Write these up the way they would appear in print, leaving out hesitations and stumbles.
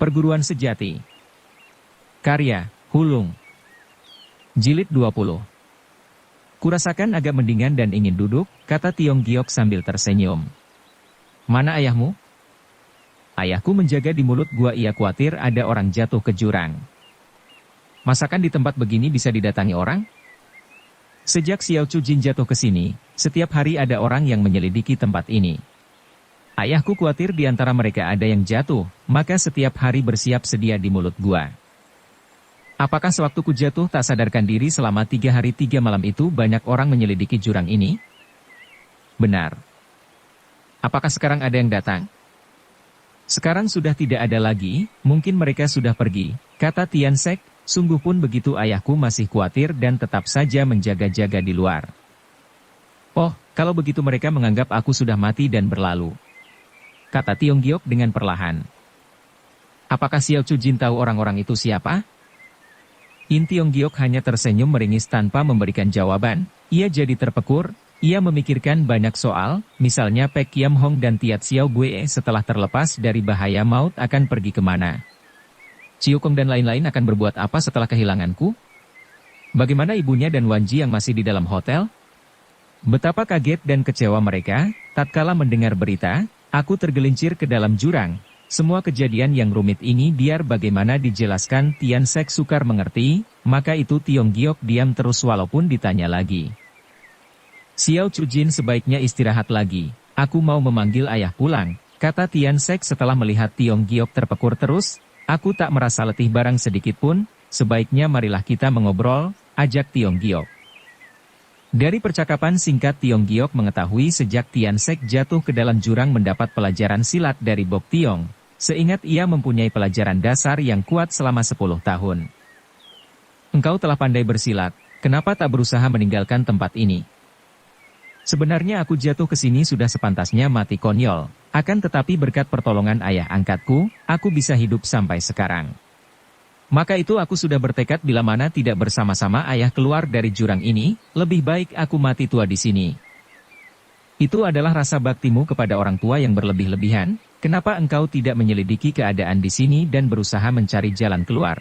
Perguruan Sejati. Karya, Hulung. Jilid 20. Kurasakan agak mendingan dan ingin duduk, kata Tiong Giok sambil tersenyum. Mana ayahmu? Ayahku menjaga di mulut gua, ia khawatir ada orang jatuh ke jurang. Masakan di tempat begini bisa didatangi orang? Sejak Xiao Chujin jatuh ke sini, setiap hari ada orang yang menyelidiki tempat ini. Ayahku khawatir di antara mereka ada yang jatuh, maka setiap hari bersiap sedia di mulut gua. Apakah sewaktu ku jatuh tak sadarkan diri selama 3 hari 3 malam itu banyak orang menyelidiki jurang ini? Benar. Apakah sekarang ada yang datang? Sekarang sudah tidak ada lagi, mungkin mereka sudah pergi, kata Tian Sek. Sungguh pun begitu, ayahku masih khawatir dan tetap saja menjaga-jaga di luar. Oh, kalau begitu mereka menganggap aku sudah mati dan berlalu, kata Tiong Giok dengan perlahan. Apakah Xiao Chujin tahu orang-orang itu siapa? In Tiong Giok hanya tersenyum meringis tanpa memberikan jawaban. Ia jadi terpekur, ia memikirkan banyak soal, misalnya Pek Kiam Hong dan Tiat Xiao Gue setelah terlepas dari bahaya maut akan pergi kemana? Ciu Kong dan lain-lain akan berbuat apa setelah kehilanganku? Bagaimana ibunya dan Wan Ji yang masih di dalam hotel? Betapa kaget dan kecewa mereka, tatkala mendengar berita, aku tergelincir ke dalam jurang. Semua kejadian yang rumit ini biar bagaimana dijelaskan Tian Sek sukar mengerti, maka itu Tiong Giok diam terus walaupun ditanya lagi. Xiao Chujin sebaiknya istirahat lagi, aku mau memanggil ayah pulang, kata Tian Sek setelah melihat Tiong Giok terpekur terus. Aku tak merasa letih barang sedikit pun, sebaiknya marilah kita mengobrol, ajak Tiong Giok. Dari percakapan singkat Tiong Giok mengetahui sejak Tian Sek jatuh ke dalam jurang mendapat pelajaran silat dari Bok Tiong. Seingat ia mempunyai pelajaran dasar yang kuat selama 10 tahun. Engkau telah pandai bersilat, kenapa tak berusaha meninggalkan tempat ini? Sebenarnya aku jatuh ke sini sudah sepantasnya mati konyol, akan tetapi berkat pertolongan ayah angkatku, aku bisa hidup sampai sekarang. Maka itu aku sudah bertekad bila mana tidak bersama-sama ayah keluar dari jurang ini, lebih baik aku mati tua di sini. Itu adalah rasa baktimu kepada orang tua yang berlebih-lebihan, kenapa engkau tidak menyelidiki keadaan di sini dan berusaha mencari jalan keluar?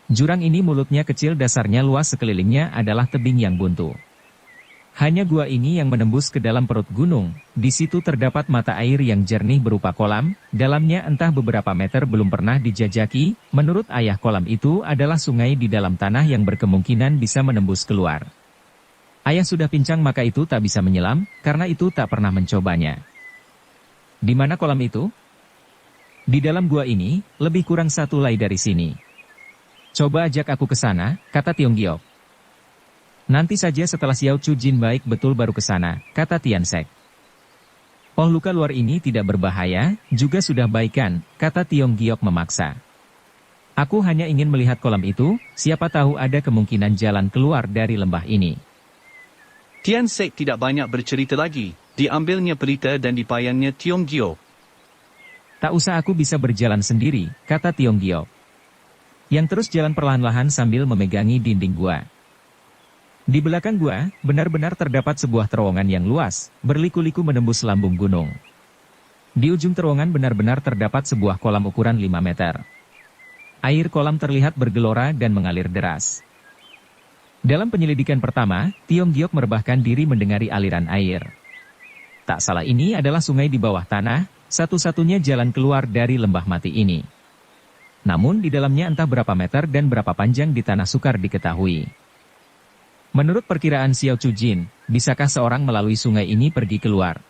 Jurang ini mulutnya kecil, dasarnya luas, sekelilingnya adalah tebing yang buntu. Hanya gua ini yang menembus ke dalam perut gunung, di situ terdapat mata air yang jernih berupa kolam, dalamnya entah beberapa meter belum pernah dijajaki, menurut ayah kolam itu adalah sungai di dalam tanah yang berkemungkinan bisa menembus keluar. Ayah sudah pincang maka itu tak bisa menyelam, karena itu tak pernah mencobanya. Di mana kolam itu? Di dalam gua ini, lebih kurang 1 lai dari sini. Coba ajak aku ke sana, kata Tiong Giok. Nanti saja setelah Xiao Chujin baik betul baru ke sana, kata Tian Sek. Oh, luka luar ini tidak berbahaya, juga sudah baikan, kata Tiong Giok memaksa. Aku hanya ingin melihat kolam itu, siapa tahu ada kemungkinan jalan keluar dari lembah ini. Tian Sek tidak banyak bercerita lagi, diambilnya pelita dan dipayangnya Tiong Giok. Tak usah, aku bisa berjalan sendiri, kata Tiong Giok. Yang terus jalan perlahan-lahan sambil memegangi dinding gua. Di belakang gua, benar-benar terdapat sebuah terowongan yang luas, berliku-liku menembus lambung gunung. Di ujung terowongan benar-benar terdapat sebuah kolam ukuran 5 meter. Air kolam terlihat bergelora dan mengalir deras. Dalam penyelidikan pertama, Tiong Giok merebahkan diri mendengari aliran air. Tak salah, ini adalah sungai di bawah tanah, satu-satunya jalan keluar dari lembah mati ini. Namun di dalamnya entah berapa meter dan berapa panjang di tanah sukar diketahui. Menurut perkiraan Xiao Chujin, bisakah seorang melalui sungai ini pergi keluar?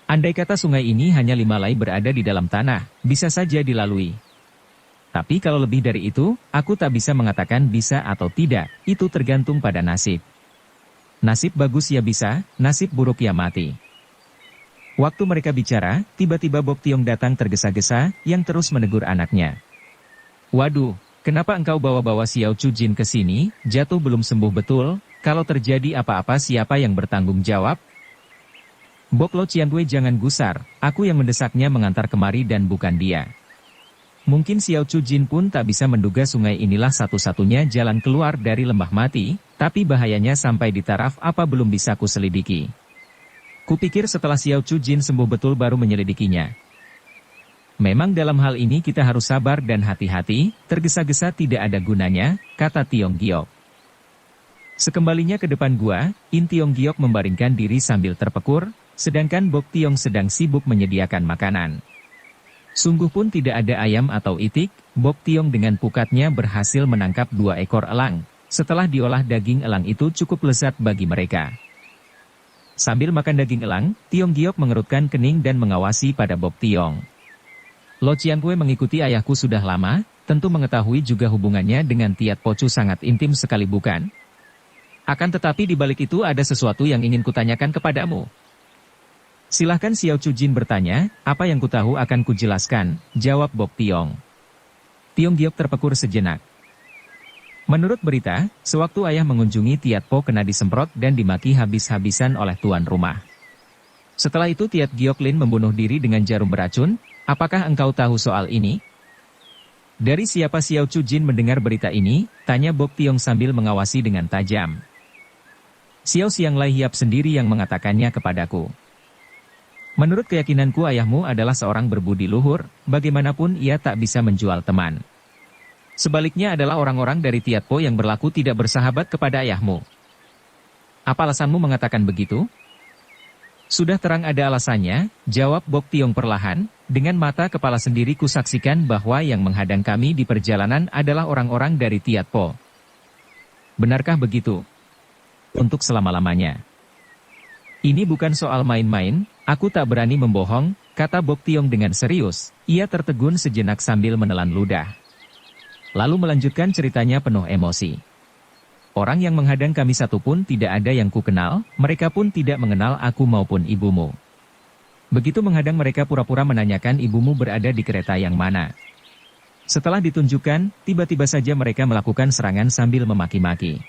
Andai kata sungai ini hanya 5 lai berada di dalam tanah, bisa saja dilalui. Tapi kalau lebih dari itu, aku tak bisa mengatakan bisa atau tidak, itu tergantung pada nasib. Nasib bagus ya bisa, nasib buruk ya mati. Waktu mereka bicara, tiba-tiba Bok Tiong datang tergesa-gesa, yang terus menegur anaknya. Waduh, kenapa engkau bawa-bawa Xiao Chujin ke sini, jatuh belum sembuh betul, kalau terjadi apa-apa siapa yang bertanggung jawab? Bok Lo Cianwei jangan gusar, aku yang mendesaknya mengantar kemari dan bukan dia. Mungkin Xiao Chujin pun tak bisa menduga sungai inilah satu-satunya jalan keluar dari lembah mati, tapi bahayanya sampai di taraf apa belum bisa kuselidiki. Kupikir setelah Xiao Chujin sembuh betul baru menyelidikinya. Memang dalam hal ini kita harus sabar dan hati-hati, tergesa-gesa tidak ada gunanya, kata Tiong Giok. Sekembalinya ke depan gua, In Tiong Giok membaringkan diri sambil terpekur, sedangkan Bok Tiong sedang sibuk menyediakan makanan. Sungguh pun tidak ada ayam atau itik, Bok Tiong dengan pukatnya berhasil menangkap 2 ekor elang. Setelah diolah daging elang itu cukup lezat bagi mereka. Sambil makan daging elang, Tiong Giok mengerutkan kening dan mengawasi pada Bok Tiong. Lo Cianpue mengikuti ayahku sudah lama, tentu mengetahui juga hubungannya dengan Tiat Po Chu sangat intim sekali bukan? Akan tetapi di balik itu ada sesuatu yang ingin kutanyakan kepadamu. Silahkan Xiao Chu Jin bertanya, apa yang kutahu akan kujelaskan, jawab Bok Tiong. Tiong Giok terpekur sejenak. Menurut berita, sewaktu ayah mengunjungi Tiat Po kena disemprot dan dimaki habis-habisan oleh tuan rumah. Setelah itu Tiat Giok Lin membunuh diri dengan jarum beracun. Apakah engkau tahu soal ini? Dari siapa Xiao Chu Jin mendengar berita ini, tanya Bok Tiong sambil mengawasi dengan tajam. Xiao Xiang Lai Hiap sendiri yang mengatakannya kepadaku. Menurut keyakinanku ayahmu adalah seorang berbudi luhur, bagaimanapun ia tak bisa menjual teman. Sebaliknya adalah orang-orang dari Tiat Po yang berlaku tidak bersahabat kepada ayahmu. Apa alasanmu mengatakan begitu? Sudah terang ada alasannya, jawab Bok Tiong perlahan, dengan mata kepala sendiri kusaksikan bahwa yang menghadang kami di perjalanan adalah orang-orang dari Tiat Po. Benarkah begitu? Untuk selama-lamanya. Ini bukan soal main-main, aku tak berani membohong, kata Bok Tiong dengan serius, ia tertegun sejenak sambil menelan ludah. Lalu melanjutkan ceritanya penuh emosi. Orang yang menghadang kami satu pun tidak ada yang kukenal, mereka pun tidak mengenal aku maupun ibumu. Begitu menghadang mereka pura-pura menanyakan ibumu berada di kereta yang mana. Setelah ditunjukkan, tiba-tiba saja mereka melakukan serangan sambil memaki-maki.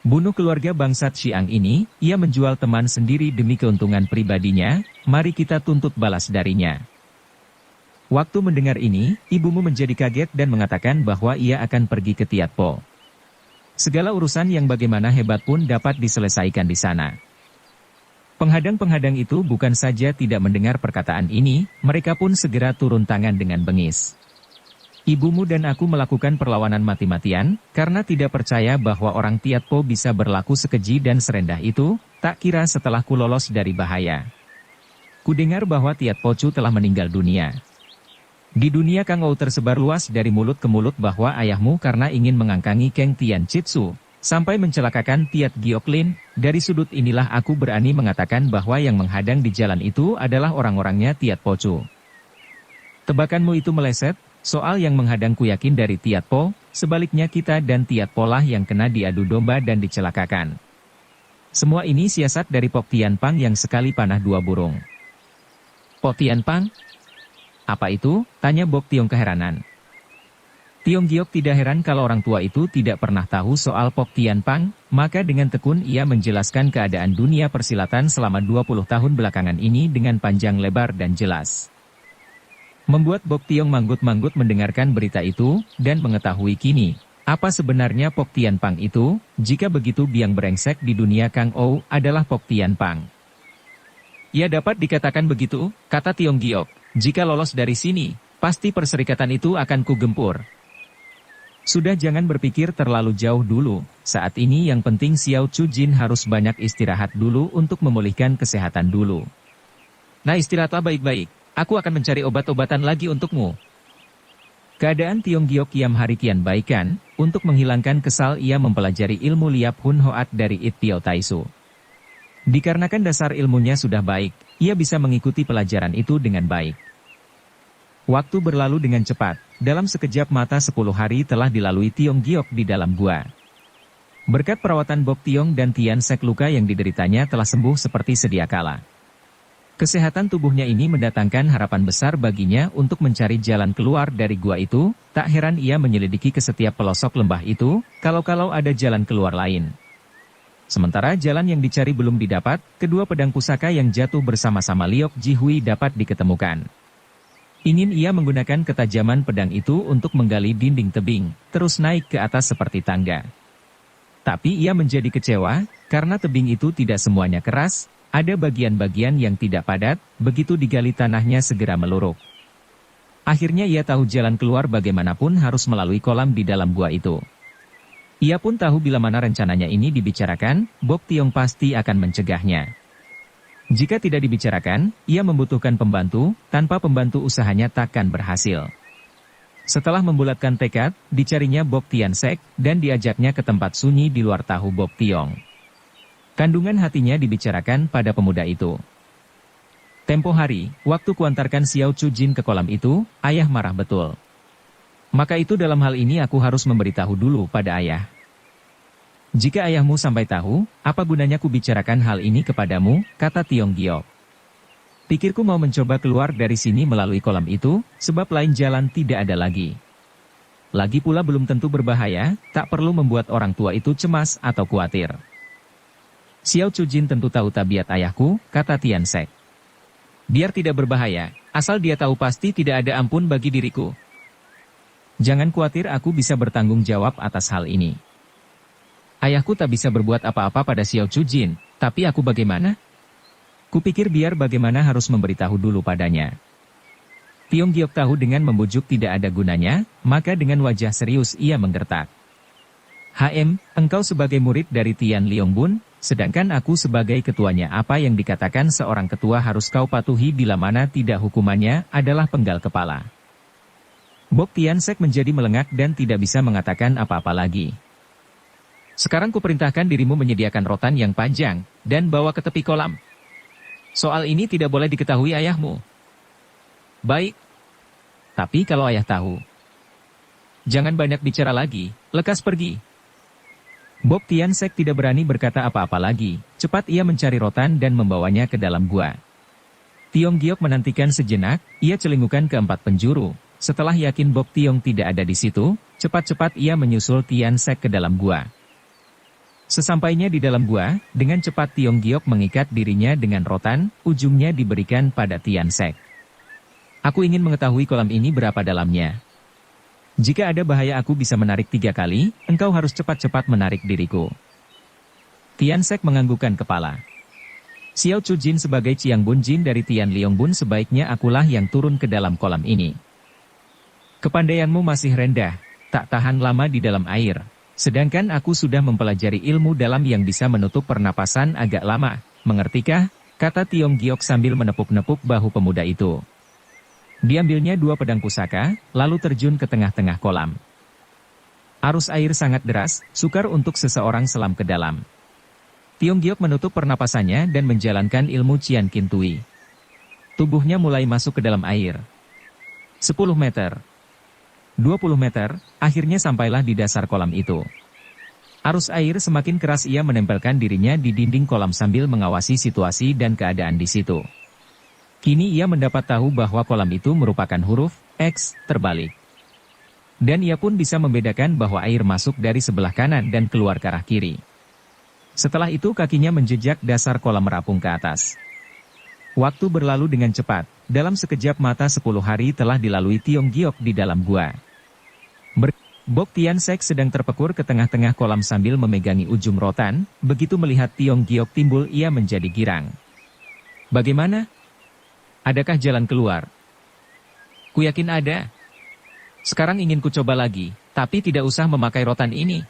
Bunuh keluarga bangsat Xiang ini, ia menjual teman sendiri demi keuntungan pribadinya, mari kita tuntut balas darinya. Waktu mendengar ini, ibumu menjadi kaget dan mengatakan bahwa ia akan pergi ke Tiat Po. Segala urusan yang bagaimana hebat pun dapat diselesaikan di sana. Penghadang-penghadang itu bukan saja tidak mendengar perkataan ini, mereka pun segera turun tangan dengan bengis. Ibumu dan aku melakukan perlawanan mati-matian, karena tidak percaya bahwa orang Tiat Po bisa berlaku sekeji dan serendah itu, tak kira setelah ku lolos dari bahaya. Kudengar bahwa Tiat Po Chu telah meninggal dunia. Di dunia Kang Ou tersebar luas dari mulut ke mulut bahwa ayahmu karena ingin mengangkangi Kang Tian Chitsu, sampai mencelakakan Tiat Giok Lin. Dari sudut inilah aku berani mengatakan bahwa yang menghadang di jalan itu adalah orang-orangnya Tiat Po Chu. Tebakanmu itu meleset, soal yang menghadangku yakin dari Tiat Po, sebaliknya kita dan Tiat Po lah yang kena diadu domba dan dicelakakan. Semua ini siasat dari Pok Tian Pang yang sekali panah 2 burung. Pok Tian Pang? Apa itu? Tanya Bok Tiong keheranan. Tiong Giok tidak heran kalau orang tua itu tidak pernah tahu soal Pok Tian Pang, maka dengan tekun ia menjelaskan keadaan dunia persilatan selama 20 tahun belakangan ini dengan panjang lebar dan jelas. Membuat Bok Tiong manggut-manggut mendengarkan berita itu, dan mengetahui kini, apa sebenarnya Pok Tian Pang itu, jika begitu biang brengsek di dunia Kang Ou adalah Pok Tian Pang. Ya dapat dikatakan begitu, kata Tiong Giok. Jika lolos dari sini, pasti perserikatan itu akan kugempur. Sudah jangan berpikir terlalu jauh dulu, saat ini yang penting Xiao Chu Jin harus banyak istirahat dulu untuk memulihkan kesehatan dulu. Nah istirahatlah baik-baik, aku akan mencari obat-obatan lagi untukmu. Keadaan Tiong Giok kiam hari kian baikan, untuk menghilangkan kesal ia mempelajari ilmu Liap Hun Hoat dari It Piao Taisu. Dikarenakan dasar ilmunya sudah baik, ia bisa mengikuti pelajaran itu dengan baik. Waktu berlalu dengan cepat, dalam sekejap mata 10 hari telah dilalui Tiong Giok di dalam gua. Berkat perawatan Bok Tiong dan Tian Sek luka yang dideritanya telah sembuh seperti sedia kala. Kesehatan tubuhnya ini mendatangkan harapan besar baginya untuk mencari jalan keluar dari gua itu, tak heran ia menyelidiki ke setiap pelosok lembah itu, kalau-kalau ada jalan keluar lain. Sementara jalan yang dicari belum didapat, kedua pedang pusaka yang jatuh bersama-sama Liok Ji Hui dapat diketemukan. Ingin ia menggunakan ketajaman pedang itu untuk menggali dinding tebing, terus naik ke atas seperti tangga. Tapi ia menjadi kecewa, karena tebing itu tidak semuanya keras, ada bagian-bagian yang tidak padat, begitu digali tanahnya segera meluruk. Akhirnya ia tahu jalan keluar bagaimanapun harus melalui kolam di dalam gua itu. Ia pun tahu bila mana rencananya ini dibicarakan, Bok Tiong pasti akan mencegahnya. Jika tidak dibicarakan, ia membutuhkan pembantu, tanpa pembantu usahanya takkan berhasil. Setelah membulatkan tekad, dicarinya Bok Tian Sek, dan diajaknya ke tempat sunyi di luar tahu Bok Tiong. Kandungan hatinya dibicarakan pada pemuda itu. Tempo hari, waktu kuantarkan Xiao Chu Jin ke kolam itu, ayah marah betul. Maka itu dalam hal ini aku harus memberitahu dulu pada ayah. Jika ayahmu sampai tahu, apa gunanya ku bicarakan hal ini kepadamu, kata Tiong Giok. Pikirku mau mencoba keluar dari sini melalui kolam itu, sebab lain jalan tidak ada lagi. Lagi pula belum tentu berbahaya, tak perlu membuat orang tua itu cemas atau khawatir. Xiao Chu Jin tentu tahu tabiat ayahku, kata Tian Sek. Biar tidak berbahaya, asal dia tahu pasti tidak ada ampun bagi diriku. Jangan khawatir, aku bisa bertanggung jawab atas hal ini. Ayahku tak bisa berbuat apa-apa pada Xiao Chu Jin, tapi aku bagaimana? Kupikir biar bagaimana harus memberitahu dulu padanya. Tiong Giok tahu dengan membujuk tidak ada gunanya, maka dengan wajah serius ia menggertak. Engkau sebagai murid dari Tian Liong Bun, sedangkan aku sebagai ketuanya. Apa yang dikatakan seorang ketua harus kau patuhi, bila mana tidak hukumannya adalah penggal kepala. Bok Tian Sek menjadi melengak dan tidak bisa mengatakan apa-apa lagi. Sekarang kuperintahkan dirimu menyediakan rotan yang panjang, dan bawa ke tepi kolam. Soal ini tidak boleh diketahui ayahmu. Baik. Tapi kalau ayah tahu. Jangan banyak bicara lagi, lekas pergi. Bok Tian Sek tidak berani berkata apa-apa lagi, cepat ia mencari rotan dan membawanya ke dalam gua. Tiong Giok menantikan sejenak, ia celingukan ke empat penjuru. Setelah yakin Bok Tiong tidak ada di situ, cepat-cepat ia menyusul Tian Sek ke dalam gua. Sesampainya di dalam gua, dengan cepat Tiong Giok mengikat dirinya dengan rotan, ujungnya diberikan pada Tian Sek. Aku ingin mengetahui kolam ini berapa dalamnya. Jika ada bahaya aku bisa menarik 3 kali, engkau harus cepat-cepat menarik diriku. Tian Sek menganggukkan kepala. Xiao Chu Jin sebagai Chiang Bun Jin dari Tian Liong Bun, sebaiknya akulah yang turun ke dalam kolam ini. Kepandaianmu masih rendah, tak tahan lama di dalam air. Sedangkan aku sudah mempelajari ilmu dalam yang bisa menutup pernapasan agak lama, mengertikah? Kata Tiong Giok sambil menepuk-nepuk bahu pemuda itu. Diambilnya 2 pedang pusaka, lalu terjun ke tengah-tengah kolam. Arus air sangat deras, sukar untuk seseorang selam ke dalam. Tiong Giok menutup pernapasannya dan menjalankan ilmu Cian Kin Tui. Tubuhnya mulai masuk ke dalam air. 10 meter. 20 meter, akhirnya sampailah di dasar kolam itu. Arus air semakin keras, ia menempelkan dirinya di dinding kolam sambil mengawasi situasi dan keadaan di situ. Kini ia mendapat tahu bahwa kolam itu merupakan huruf X terbalik. Dan ia pun bisa membedakan bahwa air masuk dari sebelah kanan dan keluar ke arah kiri. Setelah itu kakinya menjejak dasar kolam merapung ke atas. Waktu berlalu dengan cepat, dalam sekejap mata 10 hari telah dilalui Tiong Giok di dalam gua. Bok Tian Sek sedang terpekur ke tengah-tengah kolam sambil memegangi ujung rotan, begitu melihat Tiong Giok timbul ia menjadi girang. Bagaimana? Adakah jalan keluar? Ku yakin ada. Sekarang ingin ku coba lagi, tapi tidak usah memakai rotan ini.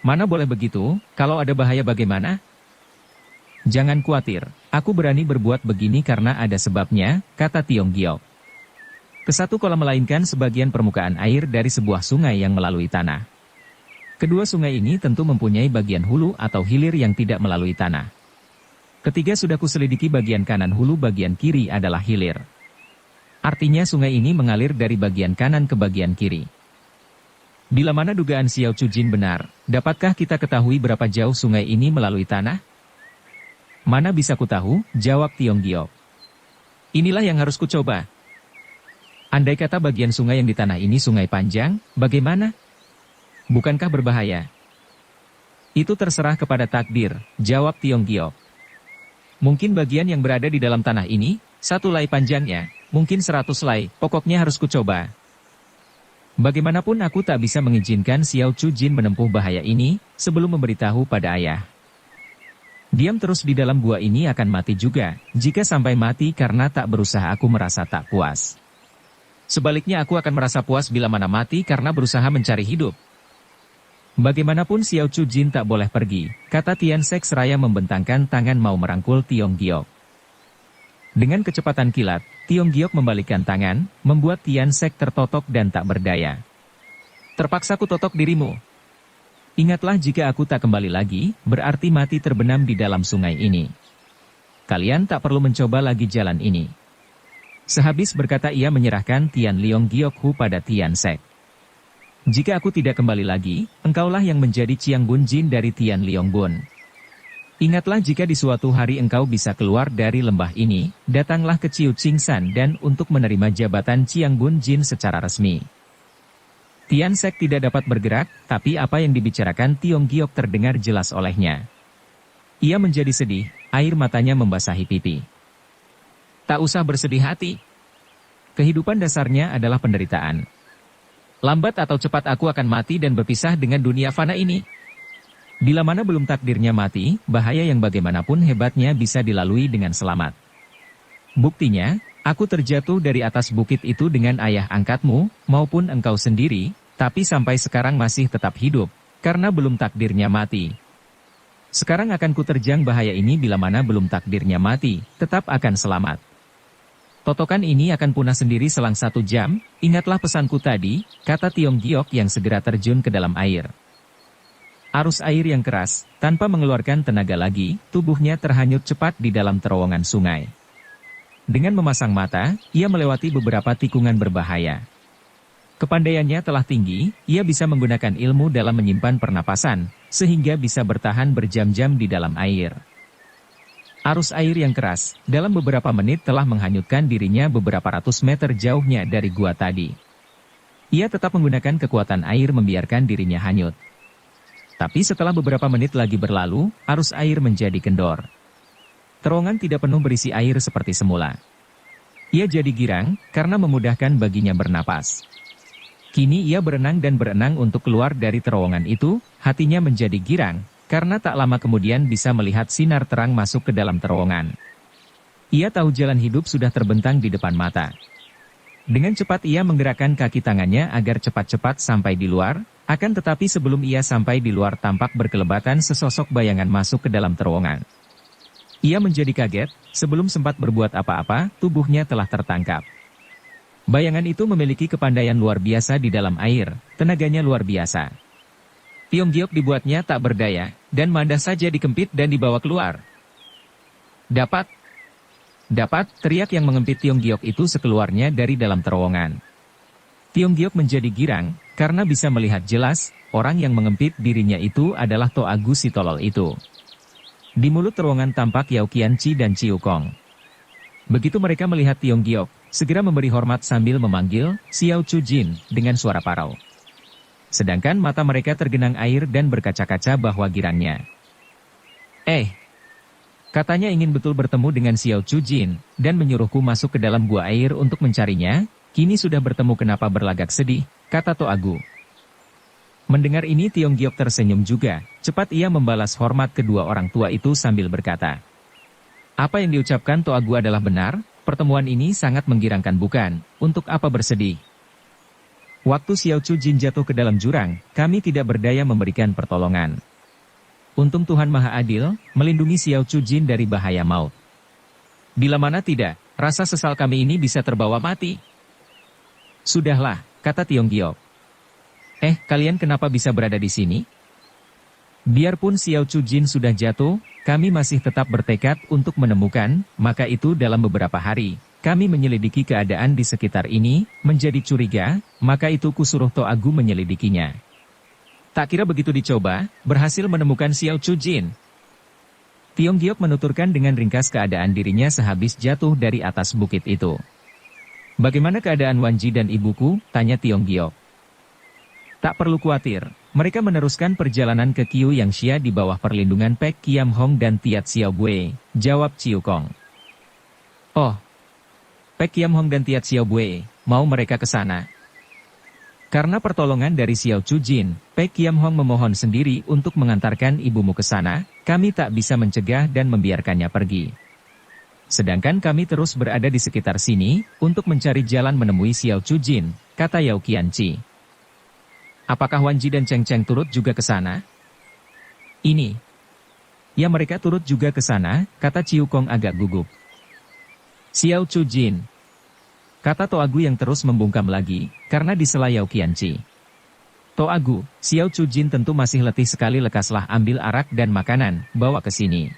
Mana boleh begitu, kalau ada bahaya bagaimana? Jangan khawatir, aku berani berbuat begini karena ada sebabnya, kata Tiong Giok. Ke satu kolam melainkan sebagian permukaan air dari sebuah sungai yang melalui tanah. Kedua sungai ini tentu mempunyai bagian hulu atau hilir yang tidak melalui tanah. Ketiga sudah kuselidiki bagian kanan hulu, bagian kiri adalah hilir. Artinya sungai ini mengalir dari bagian kanan ke bagian kiri. Bila mana dugaan Xiao Chu Jin benar, dapatkah kita ketahui berapa jauh sungai ini melalui tanah? Mana bisa ku tahu, jawab Tiong Giok. Inilah yang harus ku coba. Andai kata bagian sungai yang di tanah ini sungai panjang, bagaimana? Bukankah berbahaya? Itu terserah kepada takdir, jawab Tiong Giok. Mungkin bagian yang berada di dalam tanah ini, 1 lai panjangnya, mungkin 100 lai, pokoknya harus ku coba. Bagaimanapun aku tak bisa mengizinkan Xiao Chu Jin menempuh bahaya ini, sebelum memberitahu pada ayah. Diam terus di dalam gua ini akan mati juga, jika sampai mati karena tak berusaha aku merasa tak puas. Sebaliknya aku akan merasa puas bila mana mati karena berusaha mencari hidup. Bagaimanapun Xiao Chu Jin tak boleh pergi, kata Tian Sek seraya membentangkan tangan mau merangkul Tiong Giok. Dengan kecepatan kilat, Tiong Giok membalikkan tangan, membuat Tian Sek tertotok dan tak berdaya. Terpaksa ku totok dirimu. Ingatlah jika aku tak kembali lagi, berarti mati terbenam di dalam sungai ini. Kalian tak perlu mencoba lagi jalan ini. Sehabis berkata ia menyerahkan Tian Leong Giok Hu pada Tian Sek. Jika aku tidak kembali lagi, engkaulah yang menjadi Chiang Bun Jin dari Tian Leong Bun. Ingatlah jika di suatu hari engkau bisa keluar dari lembah ini, datanglah ke Chiu Ching San dan untuk menerima jabatan Chiang Bun Jin secara resmi. Tian Sek tidak dapat bergerak, tapi apa yang dibicarakan Tiong Giok terdengar jelas olehnya. Ia menjadi sedih, air matanya membasahi pipi. Tak usah bersedih hati. Kehidupan dasarnya adalah penderitaan. Lambat atau cepat aku akan mati dan berpisah dengan dunia fana ini. Bila mana belum takdirnya mati, bahaya yang bagaimanapun hebatnya bisa dilalui dengan selamat. Buktinya, aku terjatuh dari atas bukit itu dengan ayah angkatmu, maupun engkau sendiri, tapi sampai sekarang masih tetap hidup, karena belum takdirnya mati. Sekarang akan kuterjang bahaya ini bila mana belum takdirnya mati, tetap akan selamat. Totokan ini akan punah sendiri selang 1 jam, ingatlah pesanku tadi, kata Tiong Giok yang segera terjun ke dalam air. Arus air yang keras, tanpa mengeluarkan tenaga lagi, tubuhnya terhanyut cepat di dalam terowongan sungai. Dengan memasang mata, ia melewati beberapa tikungan berbahaya. Kepandaiannya telah tinggi, ia bisa menggunakan ilmu dalam menyimpan pernapasan, sehingga bisa bertahan berjam-jam di dalam air. Arus air yang keras, dalam beberapa menit telah menghanyutkan dirinya beberapa ratus meter jauhnya dari gua tadi. Ia tetap menggunakan kekuatan air membiarkan dirinya hanyut. Tapi setelah beberapa menit lagi berlalu, arus air menjadi kendor. Terowongan tidak penuh berisi air seperti semula. Ia jadi girang, karena memudahkan baginya bernapas. Kini ia berenang dan berenang untuk keluar dari terowongan itu, hatinya menjadi girang, karena tak lama kemudian bisa melihat sinar terang masuk ke dalam terowongan. Ia tahu jalan hidup sudah terbentang di depan mata. Dengan cepat ia menggerakkan kaki tangannya agar cepat-cepat sampai di luar, akan tetapi sebelum ia sampai di luar tampak berkelebatan sesosok bayangan masuk ke dalam terowongan. Ia menjadi kaget, sebelum sempat berbuat apa-apa, tubuhnya telah tertangkap. Bayangan itu memiliki kepandaian luar biasa di dalam air, tenaganya luar biasa. Tiong Giok dibuatnya tak berdaya, dan mandah saja dikempit dan dibawa keluar. Dapat! Dapat, teriak yang mengempit Tiong Giok itu sekeluarnya dari dalam terowongan. Tiong Giok menjadi girang, karena bisa melihat jelas, orang yang mengempit dirinya itu adalah To Agu si tolol itu. Di mulut terowongan tampak Yao Qianchi dan Ciu Kong. Begitu mereka melihat Tiong Giok, segera memberi hormat sambil memanggil, Xiao Chu Jin, dengan suara parau. Sedangkan mata mereka tergenang air dan berkaca-kaca bahwa girangnya. Katanya ingin betul bertemu dengan Xiao Chu Jin, dan menyuruhku masuk ke dalam gua air untuk mencarinya, kini sudah bertemu kenapa berlagak sedih, kata To Agu. Mendengar ini Tiong Giok tersenyum juga, cepat ia membalas hormat kedua orang tua itu sambil berkata. Apa yang diucapkan To Agu adalah benar, pertemuan ini sangat menggirangkan bukan, untuk apa bersedih. Waktu Xiao Chu Jin jatuh ke dalam jurang, kami tidak berdaya memberikan pertolongan. Untung Tuhan Maha Adil, melindungi Xiao Chu Jin dari bahaya maut. Bila mana tidak, rasa sesal kami ini bisa terbawa mati. Sudahlah, kata Tiong Giok. Kalian kenapa bisa berada di sini? Biarpun Xiao Chu Jin sudah jatuh, kami masih tetap bertekad untuk menemukan, maka itu dalam beberapa hari. Kami menyelidiki keadaan di sekitar ini, menjadi curiga, maka itu kusuruh To Agu menyelidikinya. Tak kira begitu dicoba, berhasil menemukan Xiao Chu Jin. Tiong Giok menuturkan dengan ringkas keadaan dirinya sehabis jatuh dari atas bukit itu. Bagaimana keadaan Wanji dan ibuku? Tanya Tiong Giok. Tak perlu khawatir, mereka meneruskan perjalanan ke Kiu Yang Xia di bawah perlindungan Pek Kiam Hong dan Tiat Xiao Bue, jawab Ciu Kong. Oh, Pek Kiam Hong dan Tiat Xiao Bue, mau mereka ke sana? Karena pertolongan dari Xiao Chu Jin, Pek Kiam Hong memohon sendiri untuk mengantarkan ibumu ke sana, kami tak bisa mencegah dan membiarkannya pergi. Sedangkan kami terus berada di sekitar sini, untuk mencari jalan menemui Xiao Chujin, kata Yao Qianqi. Apakah Wan Ji dan Cheng Cheng turut juga ke sana? Ini. Ya mereka turut juga ke sana, kata Ciu Kong agak gugup. Xiao Chujin. Kata Toagu yang terus membungkam lagi, karena disela Yao Qianqi. Toagu, Xiao Chujin tentu masih letih sekali, lekaslah ambil arak dan makanan, bawa ke sini.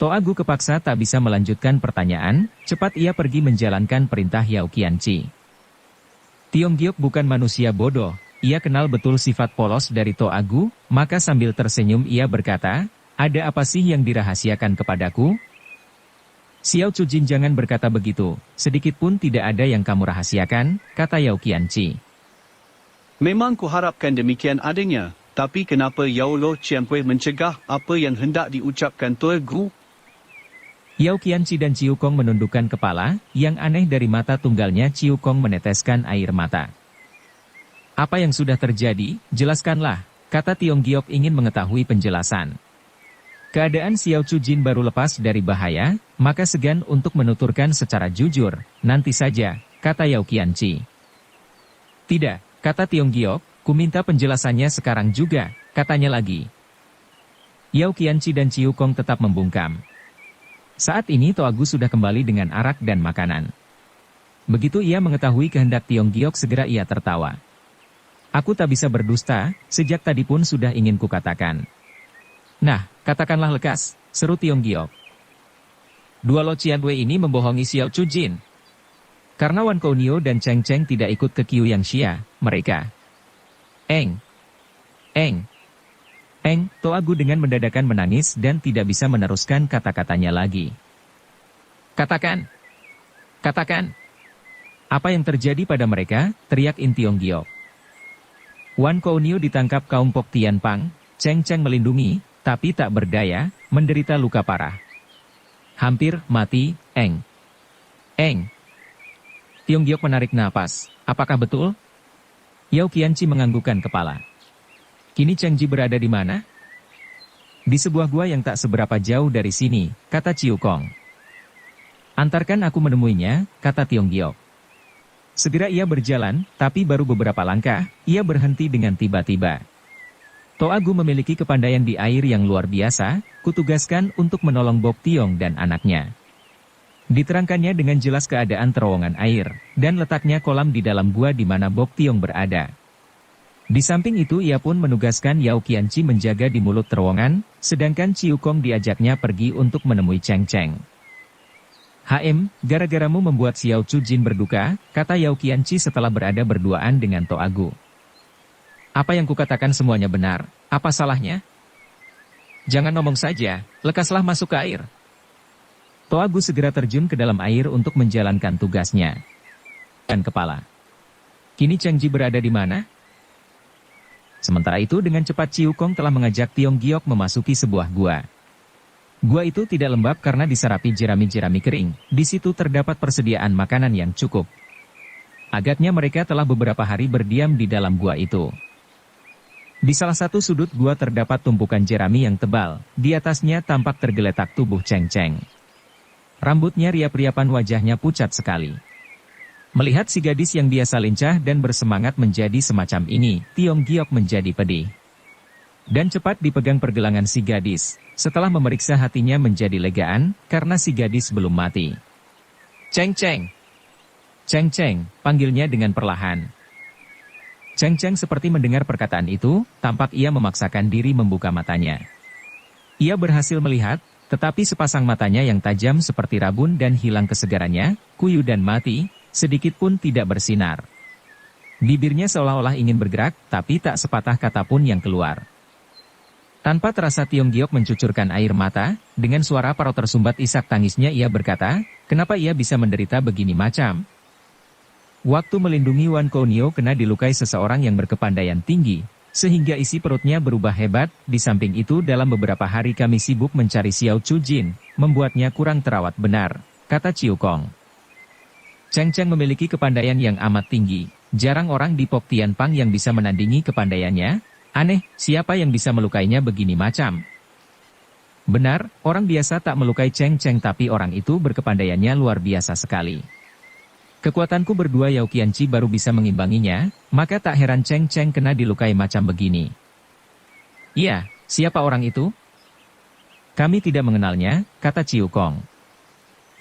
Toagu kepaksa tak bisa melanjutkan pertanyaan, cepat ia pergi menjalankan perintah Yao Qianqi. Tiong Giok bukan manusia bodoh, ia kenal betul sifat polos dari Toagu, maka sambil tersenyum ia berkata, ada apa sih yang dirahasiakan kepadaku? Xiao Chujin jangan berkata begitu, sedikit pun tidak ada yang kamu rahasiakan, kata Yao Qianqi. Memang kuharapkan demikian adanya, tapi kenapa Yao Lo Chiampui mencegah apa yang hendak diucapkan Toagu? Yao Qianqi dan Ciu Kong menundukkan kepala, yang aneh dari mata tunggalnya Ciu Kong meneteskan air mata. Apa yang sudah terjadi, jelaskanlah, kata Tiong Giok ingin mengetahui penjelasan. Keadaan Xiao Chujin baru lepas dari bahaya, maka segan untuk menuturkan secara jujur, nanti saja, kata Yao Qianqi. Tidak. Kata Tiong Giok, ku minta penjelasannya sekarang juga, katanya lagi. Yao Qianqi dan Ciu Kong tetap membungkam. Saat ini Toagu sudah kembali dengan arak dan makanan. Begitu ia mengetahui kehendak Tiong Giok segera ia tertawa. Aku tak bisa berdusta, sejak tadi pun sudah ingin kukatakan. Nah, katakanlah lekas, seru Tiong Giok. Dua Lo Qianwei ini membohongi Xiao Chujin. Karena Wan Kounio dan Cheng Cheng tidak ikut ke Qiuyanxia, mereka. Eng. Toagu dengan mendadakan menangis dan tidak bisa meneruskan kata-katanya lagi. Katakan. Apa yang terjadi pada mereka, teriak In Tiong Giok. Wan Kounio ditangkap kaum Pok Tianpang, Cheng Cheng melindungi, tapi tak berdaya, menderita luka parah. Hampir mati, Eng. Tiong Giok menarik napas. Apakah betul? Yao Qianqi menganggukkan kepala. Kini Cheng Ji berada di mana? Di sebuah gua yang tak seberapa jauh dari sini, kata Ciu Kong. Antarkan aku menemuinya, kata Tiong Giok. Segera ia berjalan, tapi baru beberapa langkah, ia berhenti dengan tiba-tiba. Toagu memiliki kepandaian di air yang luar biasa, kutugaskan untuk menolong Bok Tiong dan anaknya. Diterangkannya dengan jelas keadaan terowongan air, dan letaknya kolam di dalam gua di mana Bok Tiong berada. Di samping itu ia pun menugaskan Yao Qianqi menjaga di mulut terowongan, sedangkan Ciu Kong diajaknya pergi untuk menemui Cheng Cheng. Gara-garamu membuat Xiao Chujin berduka, kata Yao Qianqi setelah berada berduaan dengan Toagu. Apa yang kukatakan semuanya benar, apa salahnya? Jangan ngomong saja, lekaslah masuk ke air. Toagu segera terjun ke dalam air untuk menjalankan tugasnya. Dan kepala. Kini Cheng Ji berada di mana? Sementara itu dengan cepat Ciu Kong telah mengajak Tiong Giok memasuki sebuah gua. Gua itu tidak lembab karena disarapi jerami-jerami kering. Di situ terdapat persediaan makanan yang cukup. Agaknya mereka telah beberapa hari berdiam di dalam gua itu. Di salah satu sudut gua terdapat tumpukan jerami yang tebal. Di atasnya tampak tergeletak tubuh Cheng Cheng. Rambutnya riap-riapan, wajahnya pucat sekali. Melihat si gadis yang biasa lincah dan bersemangat menjadi semacam ini, Tiong Giok menjadi pedih. Dan cepat dipegang pergelangan si gadis, setelah memeriksa hatinya menjadi legaan, karena si gadis belum mati. Cheng Cheng, panggilnya dengan perlahan. Cheng Cheng seperti mendengar perkataan itu, tampak ia memaksakan diri membuka matanya. Ia berhasil melihat, tetapi sepasang matanya yang tajam seperti rabun dan hilang kesegarannya, kuyu dan mati, sedikit pun tidak bersinar. Bibirnya seolah-olah ingin bergerak, tapi tak sepatah kata pun yang keluar. Tanpa terasa Tiong Giok mencucurkan air mata, dengan suara parau tersumbat isak tangisnya ia berkata, kenapa ia bisa menderita begini macam? Waktu melindungi Wan Kounio kena dilukai seseorang yang berkepandaian tinggi, sehingga isi perutnya berubah hebat. Di samping itu dalam beberapa hari kami sibuk mencari Xiao Chujin, membuatnya kurang terawat benar, kata Ciu Kong. Cheng Cheng memiliki kepandaian yang amat tinggi, jarang orang di Pok Tianpang yang bisa menandingi kepandaiannya. Aneh, siapa yang bisa melukainya begini macam? Benar, orang biasa tak melukai Cheng Cheng tapi orang itu berkepandaiannya luar biasa sekali. Kekuatanku berdua Yao Qianqi baru bisa mengimbanginya, maka tak heran Cheng Cheng kena dilukai macam begini. Iya, siapa orang itu? Kami tidak mengenalnya, kata Ciu Kong.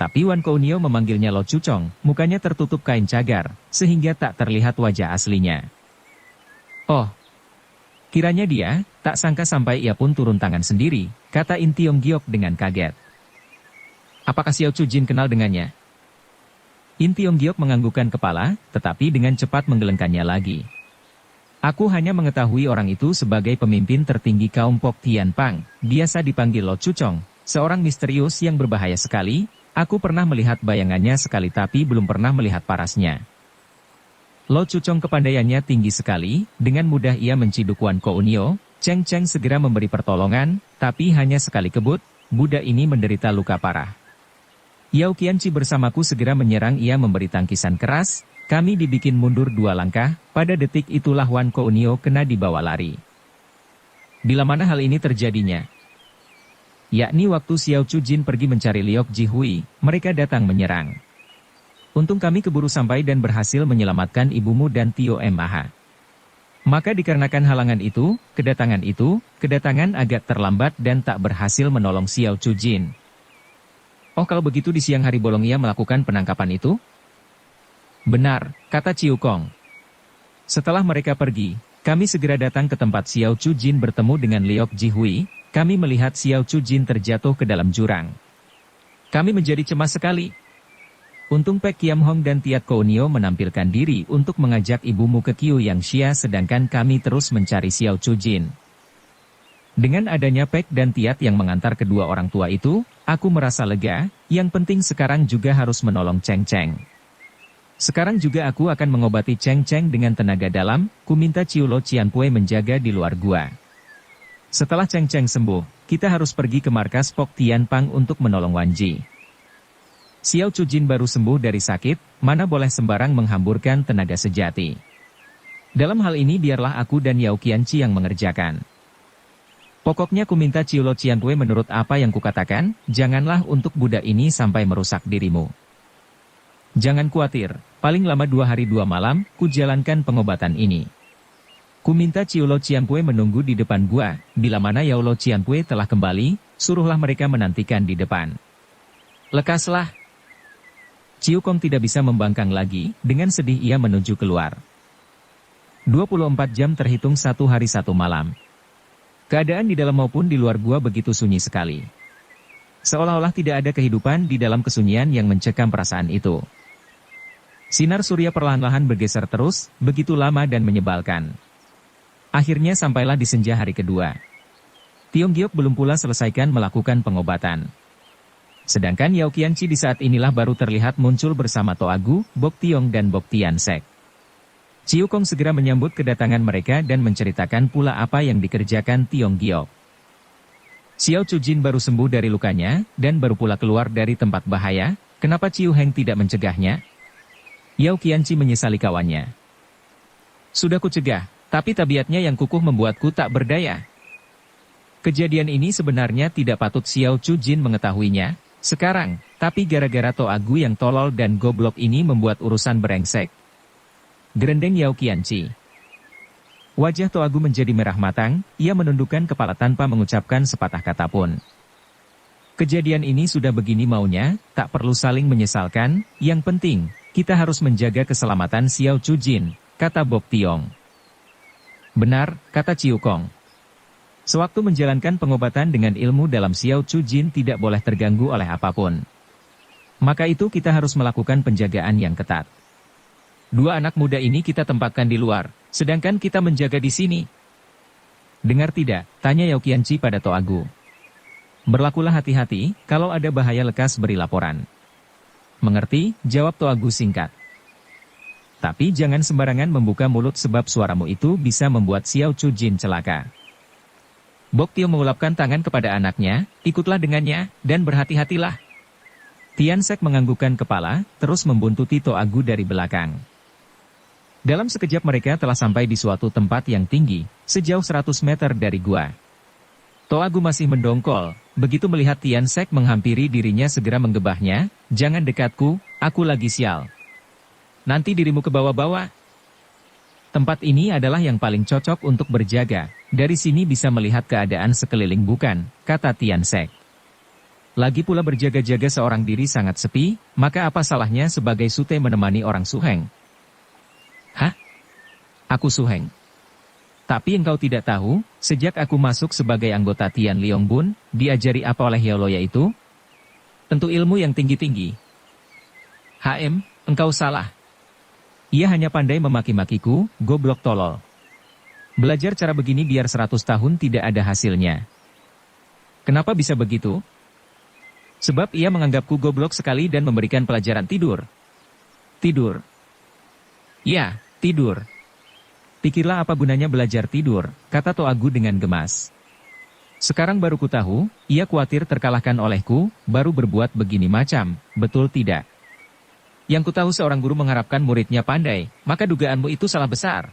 Tapi Wan Kounio memanggilnya Lo Chuchong, mukanya tertutup kain cagar, sehingga tak terlihat wajah aslinya. Oh, kiranya dia, tak sangka sampai ia pun turun tangan sendiri, kata In Tiong Giok dengan kaget. Apakah Xiao Chujin kenal dengannya? In Tiong Giok menganggukkan kepala, tetapi dengan cepat menggelengkannya lagi. Aku hanya mengetahui orang itu sebagai pemimpin tertinggi kaum Pok Tian Pang, biasa dipanggil Lo Chuchong, seorang misterius yang berbahaya sekali. Aku pernah melihat bayangannya sekali tapi belum pernah melihat parasnya. Lo Chuchong kepandaiannya tinggi sekali, dengan mudah ia menciduk Wan Kounio. Cheng Cheng segera memberi pertolongan, tapi hanya sekali kebut, budak ini menderita luka parah. Yao Qianqi bersamaku segera menyerang, ia memberi tangkisan keras, kami dibikin mundur 2 langkah, pada detik itulah Wan Kounio kena dibawa lari. Bila mana hal ini terjadinya? Yakni waktu Xiao Chujin pergi mencari Liok Jihui, mereka datang menyerang. Untung kami keburu sampai dan berhasil menyelamatkan ibumu dan Tio Mah. Maka dikarenakan halangan itu, kedatangan agak terlambat dan tak berhasil menolong Xiao Chujin. Oh kalau begitu di siang hari bolong ia melakukan penangkapan itu? Benar, kata Ciu Kong. Setelah mereka pergi, kami segera datang ke tempat Xiao Chujin bertemu dengan Liok Jihui, kami melihat Xiao Chujin terjatuh ke dalam jurang. Kami menjadi cemas sekali. Untung Pek Kiam Hong dan Tiat Kounio menampilkan diri untuk mengajak ibumu ke Kiu Yang Xia sedangkan kami terus mencari Xiao Chujin. Dengan adanya Pek dan Tiat yang mengantar kedua orang tua itu, aku merasa lega, yang penting sekarang juga harus menolong Cheng Cheng. Sekarang juga aku akan mengobati Cheng Cheng dengan tenaga dalam, ku minta Ciu Lo Cianpue menjaga di luar gua. Setelah Cheng Cheng sembuh, kita harus pergi ke markas Pok Tian Pang untuk menolong Wan Ji. Xiao Chujin baru sembuh dari sakit, mana boleh sembarang menghamburkan tenaga sejati. Dalam hal ini biarlah aku dan Yao Qianqi yang mengerjakan. Pokoknya ku minta Ciu Lo Cianpue menurut apa yang kukatakan, janganlah untuk budak ini sampai merusak dirimu. Jangan khawatir, paling lama 2 hari 2 malam, ku jalankan pengobatan ini. Ku minta Ciu Lo Cianpue menunggu di depan gua, bila mana Yao Lo Cianpue telah kembali, suruhlah mereka menantikan di depan. Lekaslah. Ciu Kong tidak bisa membangkang lagi, dengan sedih ia menuju keluar. 24 jam terhitung 1 hari 1 malam. Keadaan di dalam maupun di luar gua begitu sunyi sekali. Seolah-olah tidak ada kehidupan di dalam kesunyian yang mencekam perasaan itu. Sinar surya perlahan-lahan bergeser terus, begitu lama dan menyebalkan. Akhirnya sampailah di senja hari kedua. Tiong Giok belum pula selesaikan melakukan pengobatan. Sedangkan Yao Qianqi di saat inilah baru terlihat muncul bersama Toagu, Bok Tiong dan Bok Tian Sek. Ciu Kong segera menyambut kedatangan mereka dan menceritakan pula apa yang dikerjakan Tiong Giok. Xiao Chujin baru sembuh dari lukanya, dan baru pula keluar dari tempat bahaya, kenapa Ciu Heng tidak mencegahnya? Yao Qianqi menyesali kawannya. Sudah kucegah, tapi tabiatnya yang kukuh membuatku tak berdaya. Kejadian ini sebenarnya tidak patut Xiao Chujin mengetahuinya, sekarang, tapi gara-gara Toagu yang tolol dan goblok ini membuat urusan berengsek. Gerendeng Yao Qianqi. Wajah Toagu menjadi merah matang, ia menundukkan kepala tanpa mengucapkan sepatah kata pun. Kejadian ini sudah begini maunya, tak perlu saling menyesalkan, yang penting, kita harus menjaga keselamatan Xiao Chujin, kata Bok Tiong. Benar, kata Ciu Kong. Sewaktu menjalankan pengobatan dengan ilmu dalam Xiao Chujin tidak boleh terganggu oleh apapun. Maka itu kita harus melakukan penjagaan yang ketat. 2 anak muda ini kita tempatkan di luar, sedangkan kita menjaga di sini. Dengar tidak, tanya Yao Qianqi pada Toagu. Berlakulah hati-hati, kalau ada bahaya lekas beri laporan. Mengerti, jawab Toagu singkat. Tapi jangan sembarangan membuka mulut sebab suaramu itu bisa membuat Xiao Chujin celaka. Bok Tiong mengulapkan tangan kepada anaknya, ikutlah dengannya, dan berhati-hatilah. Tian Sek menganggukkan kepala, terus membuntuti Toagu dari belakang. Dalam sekejap mereka telah sampai di suatu tempat yang tinggi, sejauh 100 meter dari gua. Toagu masih mendongkol, begitu melihat Tian Sek menghampiri dirinya segera menggebahnya, "Jangan dekatku, aku lagi sial. Nanti dirimu ke bawah-bawah." Tempat ini adalah yang paling cocok untuk berjaga, dari sini bisa melihat keadaan sekeliling bukan, kata Tian Sek. Lagi pula berjaga-jaga seorang diri sangat sepi, maka apa salahnya sebagai sute menemani orang Suheng? Hah? Aku Suheng. Tapi engkau tidak tahu, sejak aku masuk sebagai anggota Tian Liong Bun, diajari apa oleh Yaoloya itu? Tentu ilmu yang tinggi-tinggi. Engkau salah. Ia hanya pandai memaki-makiku, goblok tolol. Belajar cara begini biar 100 tahun tidak ada hasilnya. Kenapa bisa begitu? Sebab ia menganggapku goblok sekali dan memberikan pelajaran tidur. Tidur. Ya, tidur. Pikirlah apa gunanya belajar tidur, kata Toagu dengan gemas. Sekarang baru ku tahu, ia khawatir terkalahkan olehku, baru berbuat begini macam, betul tidak? Yang ku tahu seorang guru mengharapkan muridnya pandai, maka dugaanmu itu salah besar.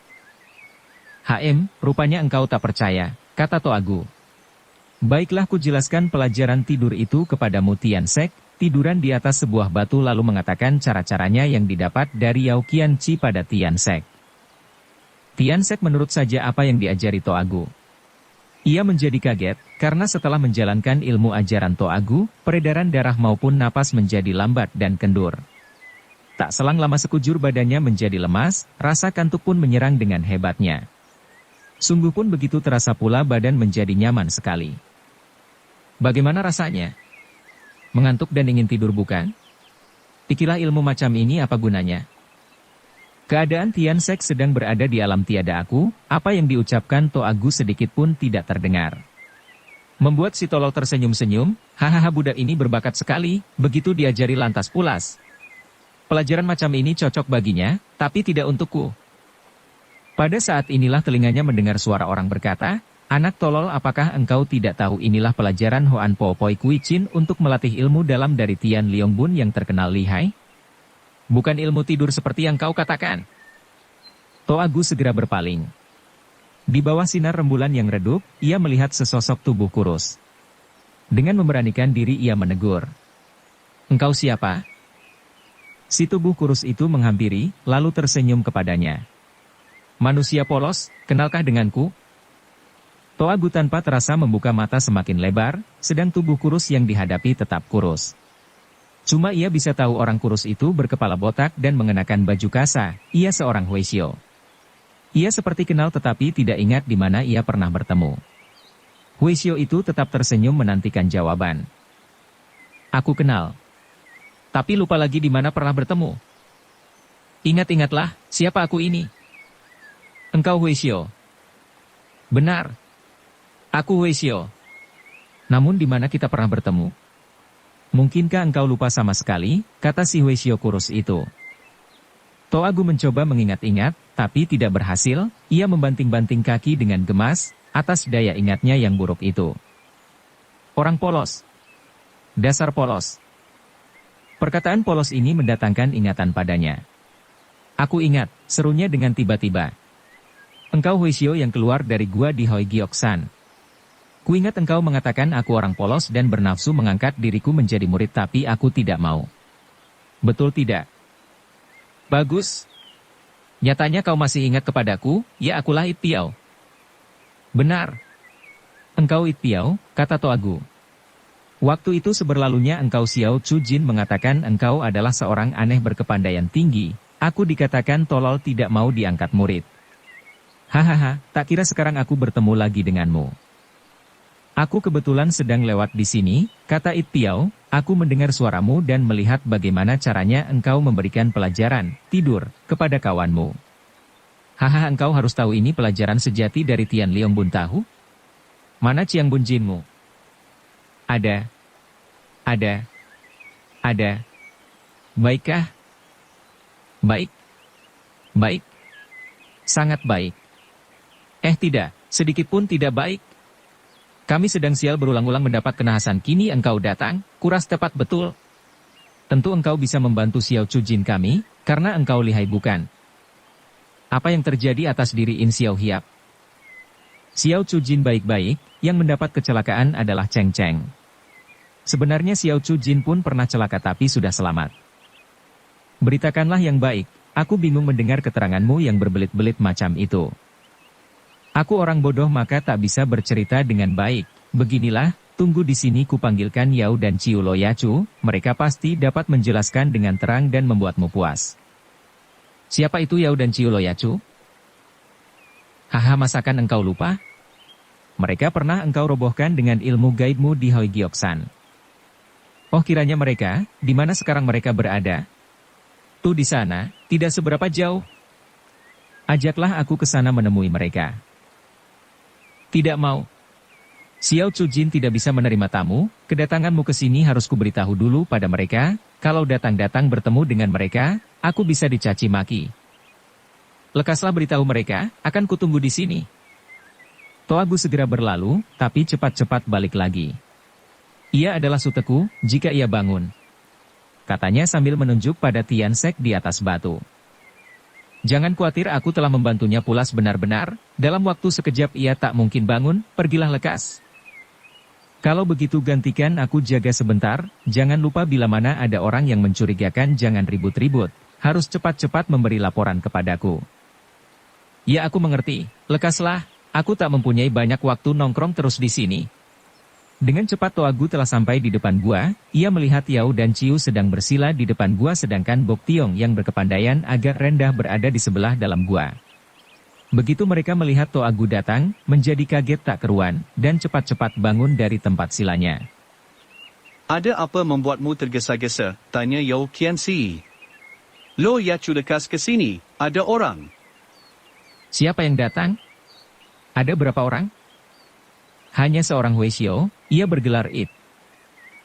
Rupanya engkau tak percaya, kata Toagu. Baiklah ku jelaskan pelajaran tidur itu kepadamu Tian Sek, tiduran di atas sebuah batu lalu mengatakan cara-caranya yang didapat dari Yao Qian Chi pada Tian Sek. Tian Sek menurut saja apa yang diajari Toagu. Ia menjadi kaget, karena setelah menjalankan ilmu ajaran Toagu, peredaran darah maupun napas menjadi lambat dan kendur. Tak selang lama sekujur badannya menjadi lemas, rasa kantuk pun menyerang dengan hebatnya. Sungguh pun begitu terasa pula badan menjadi nyaman sekali. Bagaimana rasanya? Mengantuk dan ingin tidur bukan? Pikirlah ilmu macam ini apa gunanya? Keadaan Tian Sek sedang berada di alam tiada aku, apa yang diucapkan Toagu sedikit pun tidak terdengar. Membuat si tolol tersenyum-senyum, hahaha budak ini berbakat sekali, begitu diajari lantas pulas. Pelajaran macam ini cocok baginya, tapi tidak untukku. Pada saat inilah telinganya mendengar suara orang berkata, "Anak tolol, apakah engkau tidak tahu inilah pelajaran Hoan Po Poi Kui Chin untuk melatih ilmu dalam dari Tian Liong Bun yang terkenal lihai? Bukan ilmu tidur seperti yang kau katakan." Toagu segera berpaling. Di bawah sinar rembulan yang redup, ia melihat sesosok tubuh kurus. Dengan memberanikan diri ia menegur. "Engkau siapa?" Si tubuh kurus itu menghampiri, lalu tersenyum kepadanya. "Manusia polos, kenalkah denganku?" Toagu tanpa terasa membuka mata semakin lebar, sedang tubuh kurus yang dihadapi tetap kurus. Cuma ia bisa tahu orang kurus itu berkepala botak dan mengenakan baju kasa, ia seorang Huisyo. Ia seperti kenal tetapi tidak ingat di mana ia pernah bertemu. Huisyo itu tetap tersenyum menantikan jawaban. "Aku kenal. Tapi lupa lagi di mana pernah bertemu. Ingat-ingatlah, siapa aku ini?" "Engkau Huisyo." "Benar. Aku Huisyo. Namun di mana kita pernah bertemu?" "Mungkinkah engkau lupa sama sekali?" kata si Huisyo kurus itu. Toagu mencoba mengingat-ingat, tapi tidak berhasil, ia membanting-banting kaki dengan gemas, atas daya ingatnya yang buruk itu. "Orang polos. Dasar polos." Perkataan polos ini mendatangkan ingatan padanya. "Aku ingat," serunya dengan tiba-tiba. "Engkau Huisyo yang keluar dari gua di Hoi Gioksan. Kuingat engkau mengatakan aku orang polos dan bernafsu mengangkat diriku menjadi murid tapi aku tidak mau. Betul tidak?" "Bagus. Nyatanya kau masih ingat kepadaku, ya akulah It Piao." "Benar. Engkau It Piao," kata Toagu. "Waktu itu seberlalunya engkau Xiao Chu Jin mengatakan engkau adalah seorang aneh berkepandaian tinggi, aku dikatakan tolol tidak mau diangkat murid. Hahaha, tak kira sekarang aku bertemu lagi denganmu. Aku kebetulan sedang lewat di sini," kata It Piao, "aku mendengar suaramu dan melihat bagaimana caranya engkau memberikan pelajaran, tidur, kepada kawanmu. Hahaha, engkau harus tahu ini pelajaran sejati dari Tian Liong Bun tahu? Mana Ciang Bun Jinmu?" Ada. Baikkah?" "Baik. Baik. Sangat baik." Tidak, sedikit pun tidak baik. Kami sedang sial berulang-ulang mendapat kenahasan, kini engkau datang, kuras tepat betul. Tentu engkau bisa membantu Xiao Chu Jin kami, karena engkau lihai bukan? Apa yang terjadi atas diri In Xiao Hiap?" "Xiao Chu Jin baik-baik, yang mendapat kecelakaan adalah Cheng Cheng. Sebenarnya Xiao Chu Jin pun pernah celaka tapi sudah selamat. Beritakanlah yang baik, aku bingung mendengar keteranganmu yang berbelit-belit macam itu. Aku orang bodoh maka tak bisa bercerita dengan baik. Beginilah, tunggu di sini kupanggilkan Yao dan Ciu Lo Yacu, mereka pasti dapat menjelaskan dengan terang dan membuatmu puas. Siapa itu Yao dan Ciu Lo Yacu? Haha, masakan engkau lupa? Mereka pernah engkau robohkan dengan ilmu gaibmu di Hoi Gioksan. Oh kiranya mereka, di mana sekarang mereka berada? Tuh di sana, tidak seberapa jauh. Ajaklah aku ke sana menemui mereka. Tidak mau. Xiao Chu Jin tidak bisa menerima tamu, kedatanganmu ke sini harus kuberitahu dulu pada mereka, kalau datang-datang bertemu dengan mereka, aku bisa dicaci maki. Lekaslah beritahu mereka, akan kutunggu di sini. Toagu segera berlalu, tapi cepat-cepat balik lagi. Ia adalah suteku, jika ia bangun. Katanya sambil menunjuk pada Tian Sek di atas batu. Jangan khawatir, aku telah membantunya pulas benar-benar, dalam waktu sekejap ia tak mungkin bangun, pergilah lekas. Kalau begitu gantikan aku jaga sebentar, jangan lupa bila mana ada orang yang mencurigakan jangan ribut-ribut, harus cepat-cepat memberi laporan kepadaku. Ya aku mengerti, lekaslah, aku tak mempunyai banyak waktu nongkrong terus di sini. Dengan cepat Toagu telah sampai di depan gua, ia melihat Yao dan Ciu sedang bersila di depan gua sedangkan Bok Tiong yang berkepandaian agak rendah berada di sebelah dalam gua. Begitu mereka melihat Toagu datang, menjadi kaget tak keruan, dan cepat-cepat bangun dari tempat silanya. Ada apa membuatmu tergesa-gesa? Tanya Yao Qianxi. Lo Yacu lekas ke sini, ada orang. Siapa yang datang? Ada berapa orang? Hanya seorang Hueshio, ia bergelar It.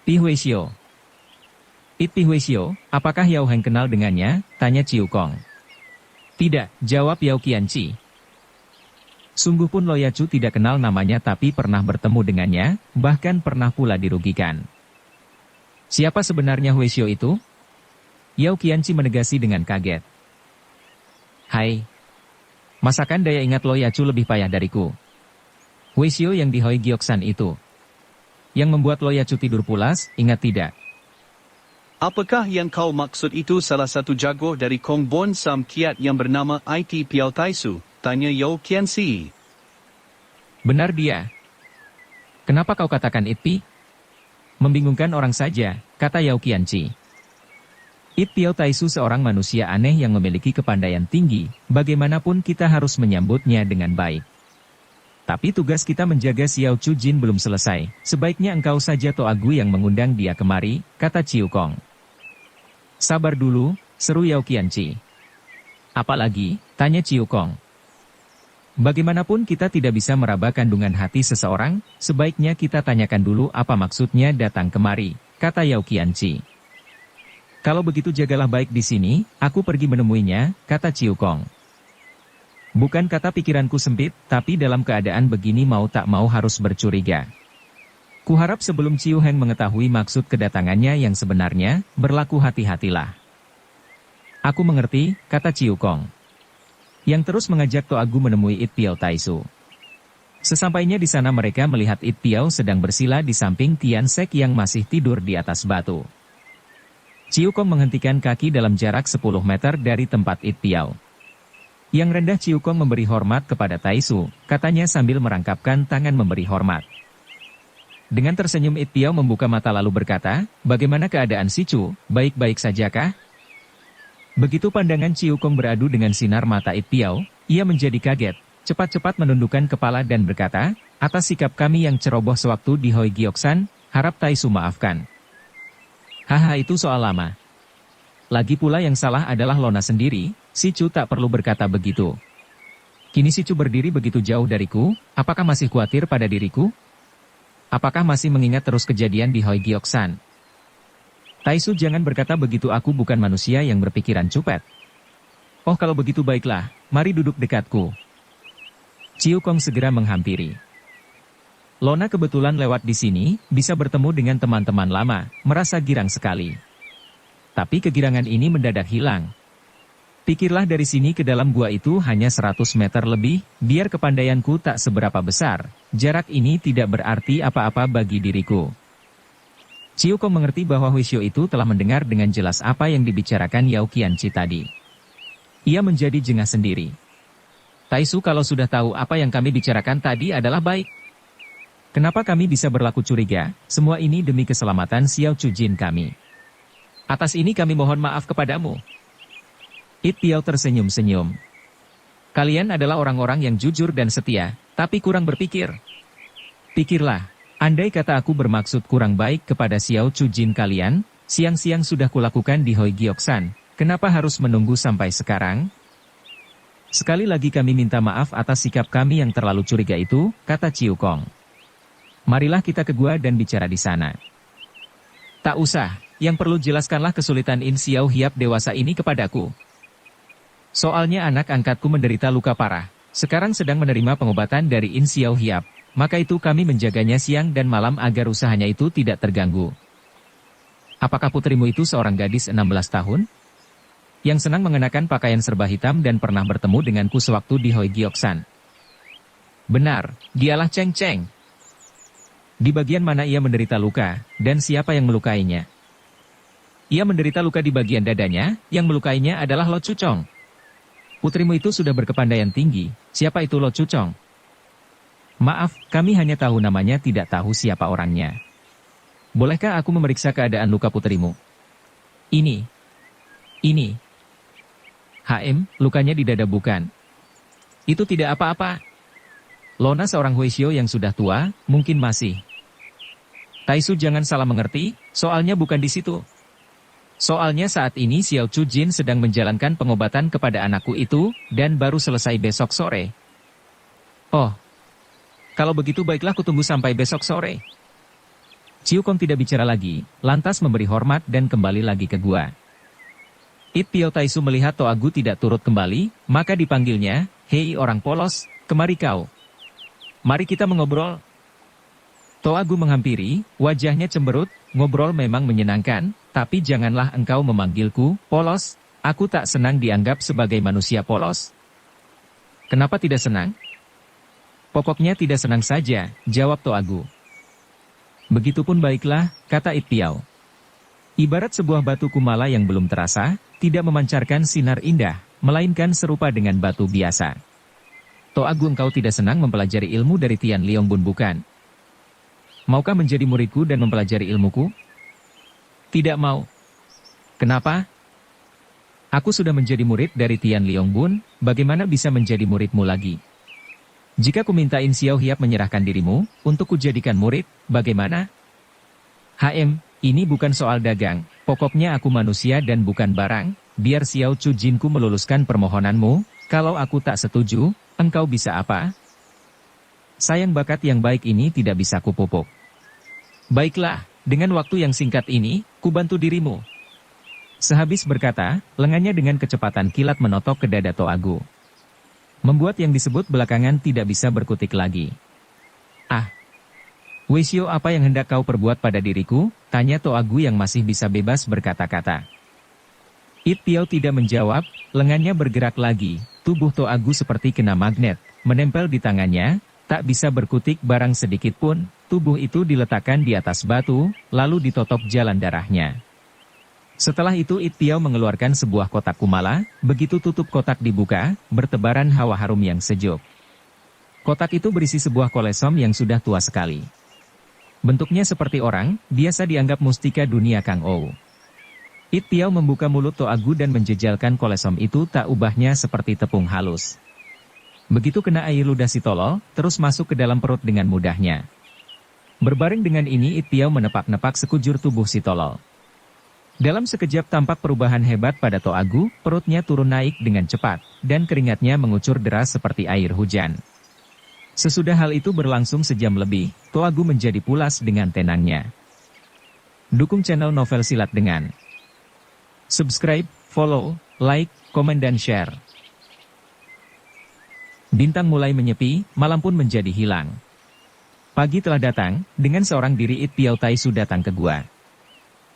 Pi Hueshio. It Pi Hueshio, apakah Yao Heng kenal dengannya? Tanya Ciu Kong. Tidak, jawab Yao Qianxi. Sungguh pun Lo Yacu tidak kenal namanya tapi pernah bertemu dengannya, bahkan pernah pula dirugikan. Siapa sebenarnya Hueshio itu? Yao Qianxi menegasi dengan kaget. Hai. Masakan daya ingat Lo Yacu lebih payah dariku. Hueshio yang di Hoi Gioksan itu. Yang membuat Lo Yacu tidur pulas, ingat tidak? Apakah yang kau maksud itu salah satu jago dari Kong Bon Sam Kiat yang bernama IT Piao Taisu? Tanya Yao Qianxi. Benar dia. Kenapa kau katakan It Pi? Membingungkan orang saja, kata Yao Qianxi. It Piao Taisu seorang manusia aneh yang memiliki kepandaian tinggi, bagaimanapun kita harus menyambutnya dengan baik. Tapi tugas kita menjaga Xiao Chu Jin belum selesai, sebaiknya engkau saja Toagu yang mengundang dia kemari, kata Ciu Kong. Sabar dulu, seru Yao Qianxi. Apalagi, tanya Ciu Kong. Bagaimanapun kita tidak bisa meraba kandungan hati seseorang, sebaiknya kita tanyakan dulu apa maksudnya datang kemari, kata Yao Qianxi. Kalau begitu jagalah baik di sini, aku pergi menemuinya, kata Ciu Kong. Bukan kata pikiranku sempit, tapi dalam keadaan begini mau tak mau harus bercuriga. Kuharap sebelum Ciu Heng mengetahui maksud kedatangannya yang sebenarnya, berlaku hati-hatilah. Aku mengerti, kata Ciu Kong. Yang terus mengajak Toagu menemui It Piao Taisu. Sesampainya di sana mereka melihat It Piao sedang bersila di samping Tian Sek yang masih tidur di atas batu. Ciu Kong menghentikan kaki dalam jarak 10 meter dari tempat It Piao. Yang rendah Ciu Kong memberi hormat kepada Taisu, katanya sambil merangkapkan tangan memberi hormat. Dengan tersenyum It Piao membuka mata lalu berkata, bagaimana keadaan si Chu, baik-baik sajakah? Begitu pandangan Ciu Kong beradu dengan sinar mata It Piao, ia menjadi kaget, cepat-cepat menundukkan kepala dan berkata, atas sikap kami yang ceroboh sewaktu di Hoi Gioksan, harap Taisu maafkan. Haha itu soal lama. Lagi pula yang salah adalah Lona sendiri, si Chu tak perlu berkata begitu. Kini si Chu berdiri begitu jauh dariku, apakah masih khawatir pada diriku? Apakah masih mengingat terus kejadian di Hoi Gioksan? Taisu jangan berkata begitu, aku bukan manusia yang berpikiran cupet. Oh kalau begitu baiklah, mari duduk dekatku. Ciu Kong segera menghampiri. Lona kebetulan lewat di sini, bisa bertemu dengan teman-teman lama, merasa girang sekali. Tapi kegirangan ini mendadak hilang. Pikirlah dari sini ke dalam gua itu hanya 100 meter lebih, biar kepandaianku tak seberapa besar, jarak ini tidak berarti apa-apa bagi diriku. Chiu Kong mengerti bahwa Huishio itu telah mendengar dengan jelas apa yang dibicarakan Yao Qianchi tadi. Ia menjadi jengah sendiri. Taisu kalau sudah tahu apa yang kami bicarakan tadi adalah baik. Kenapa kami bisa berlaku curiga? Semua ini demi keselamatan Xiao Chujin kami. Atas ini kami mohon maaf kepadamu. It Piao tersenyum-senyum. Kalian adalah orang-orang yang jujur dan setia, tapi kurang berpikir. Pikirlah, andai kata aku bermaksud kurang baik kepada Xiao Chujin kalian, siang-siang sudah kulakukan di Hoi Gioksan, kenapa harus menunggu sampai sekarang? Sekali lagi kami minta maaf atas sikap kami yang terlalu curiga itu, kata Chiu Kong. Marilah kita ke gua dan bicara di sana. Tak usah, yang perlu jelaskanlah kesulitan In Xiao Hiap dewasa ini kepadaku. Soalnya anak angkatku menderita luka parah, sekarang sedang menerima pengobatan dari In Xiao Hiap, maka itu kami menjaganya siang dan malam agar usahanya itu tidak terganggu. Apakah putrimu itu seorang gadis 16 tahun? Yang senang mengenakan pakaian serba hitam dan pernah bertemu denganku sewaktu di Hoi Gioksan. Benar, dialah Cheng Cheng. Di bagian mana ia menderita luka, dan siapa yang melukainya? Ia menderita luka di bagian dadanya, yang melukainya adalah Lo Chuchong. Putrimu itu sudah berkepandaian tinggi, siapa itu Lo Chuchong? Maaf, kami hanya tahu namanya tidak tahu siapa orangnya. Bolehkah aku memeriksa keadaan luka putrimu? Ini. Lukanya di dada bukan? Itu tidak apa-apa. Lona seorang Huishio yang sudah tua, mungkin masih. Taisu jangan salah mengerti, soalnya bukan di situ. Soalnya saat ini Xiao Chujin sedang menjalankan pengobatan kepada anakku itu, dan baru selesai besok sore. Oh, kalau begitu baiklah kutunggu sampai besok sore. Chiu Kong tidak bicara lagi, lantas memberi hormat dan kembali lagi ke gua. It Piao Taisu melihat Toagu tidak turut kembali, maka dipanggilnya, "Hei orang polos, kemari kau. Mari kita mengobrol." Toagu menghampiri, wajahnya cemberut, ngobrol memang menyenangkan, tapi janganlah engkau memanggilku, polos, aku tak senang dianggap sebagai manusia polos. Kenapa tidak senang? Pokoknya tidak senang saja, jawab Toagu. Begitupun baiklah, kata It Piao. Ibarat sebuah batu kumala yang belum terasa, tidak memancarkan sinar indah, melainkan serupa dengan batu biasa. Toagu engkau tidak senang mempelajari ilmu dari Tian Liong Bun bukan? Maukah menjadi muridku dan mempelajari ilmuku? Tidak mau. Kenapa? Aku sudah menjadi murid dari Tian Liong Bun, bagaimana bisa menjadi muridmu lagi? Jika ku minta In Xiao Hiap menyerahkan dirimu, untuk kujadikan murid, bagaimana? Ini bukan soal dagang, pokoknya aku manusia dan bukan barang, biar Xiao Chujinku meluluskan permohonanmu, kalau aku tak setuju, engkau bisa apa? Sayang bakat yang baik ini tidak bisa kupupuk. Baiklah, dengan waktu yang singkat ini, ku bantu dirimu. Sehabis berkata, lengannya dengan kecepatan kilat menotok ke dada Toagu. Membuat yang disebut belakangan tidak bisa berkutik lagi. Huishio, apa yang hendak kau perbuat pada diriku? Tanya Toagu yang masih bisa bebas berkata-kata. It Piao tidak menjawab, lengannya bergerak lagi, tubuh Toagu seperti kena magnet, menempel di tangannya, tak bisa berkutik barang sedikit pun, tubuh itu diletakkan di atas batu, lalu ditotok jalan darahnya. Setelah itu It Piao mengeluarkan sebuah kotak kumala, begitu tutup kotak dibuka, bertebaran hawa harum yang sejuk. Kotak itu berisi sebuah kolesom yang sudah tua sekali. Bentuknya seperti orang, biasa dianggap mustika dunia Kang Ou. It Piao membuka mulut Toagu dan menjejalkan kolesom itu tak ubahnya seperti tepung halus. Begitu kena air ludah si tolol, terus masuk ke dalam perut dengan mudahnya. Berbaring dengan ini It Piao menepak-nepak sekujur tubuh si tolol. Dalam sekejap tampak perubahan hebat pada Toagu, perutnya turun naik dengan cepat, dan keringatnya mengucur deras seperti air hujan. Sesudah hal itu berlangsung sejam lebih, Toagu menjadi pulas dengan tenangnya. Dukung channel Novel Silat dengan subscribe, follow, like, komen dan share. Bintang mulai menyepi, malam pun menjadi hilang. Pagi telah datang, dengan seorang diri It Piao Taisu datang ke gua.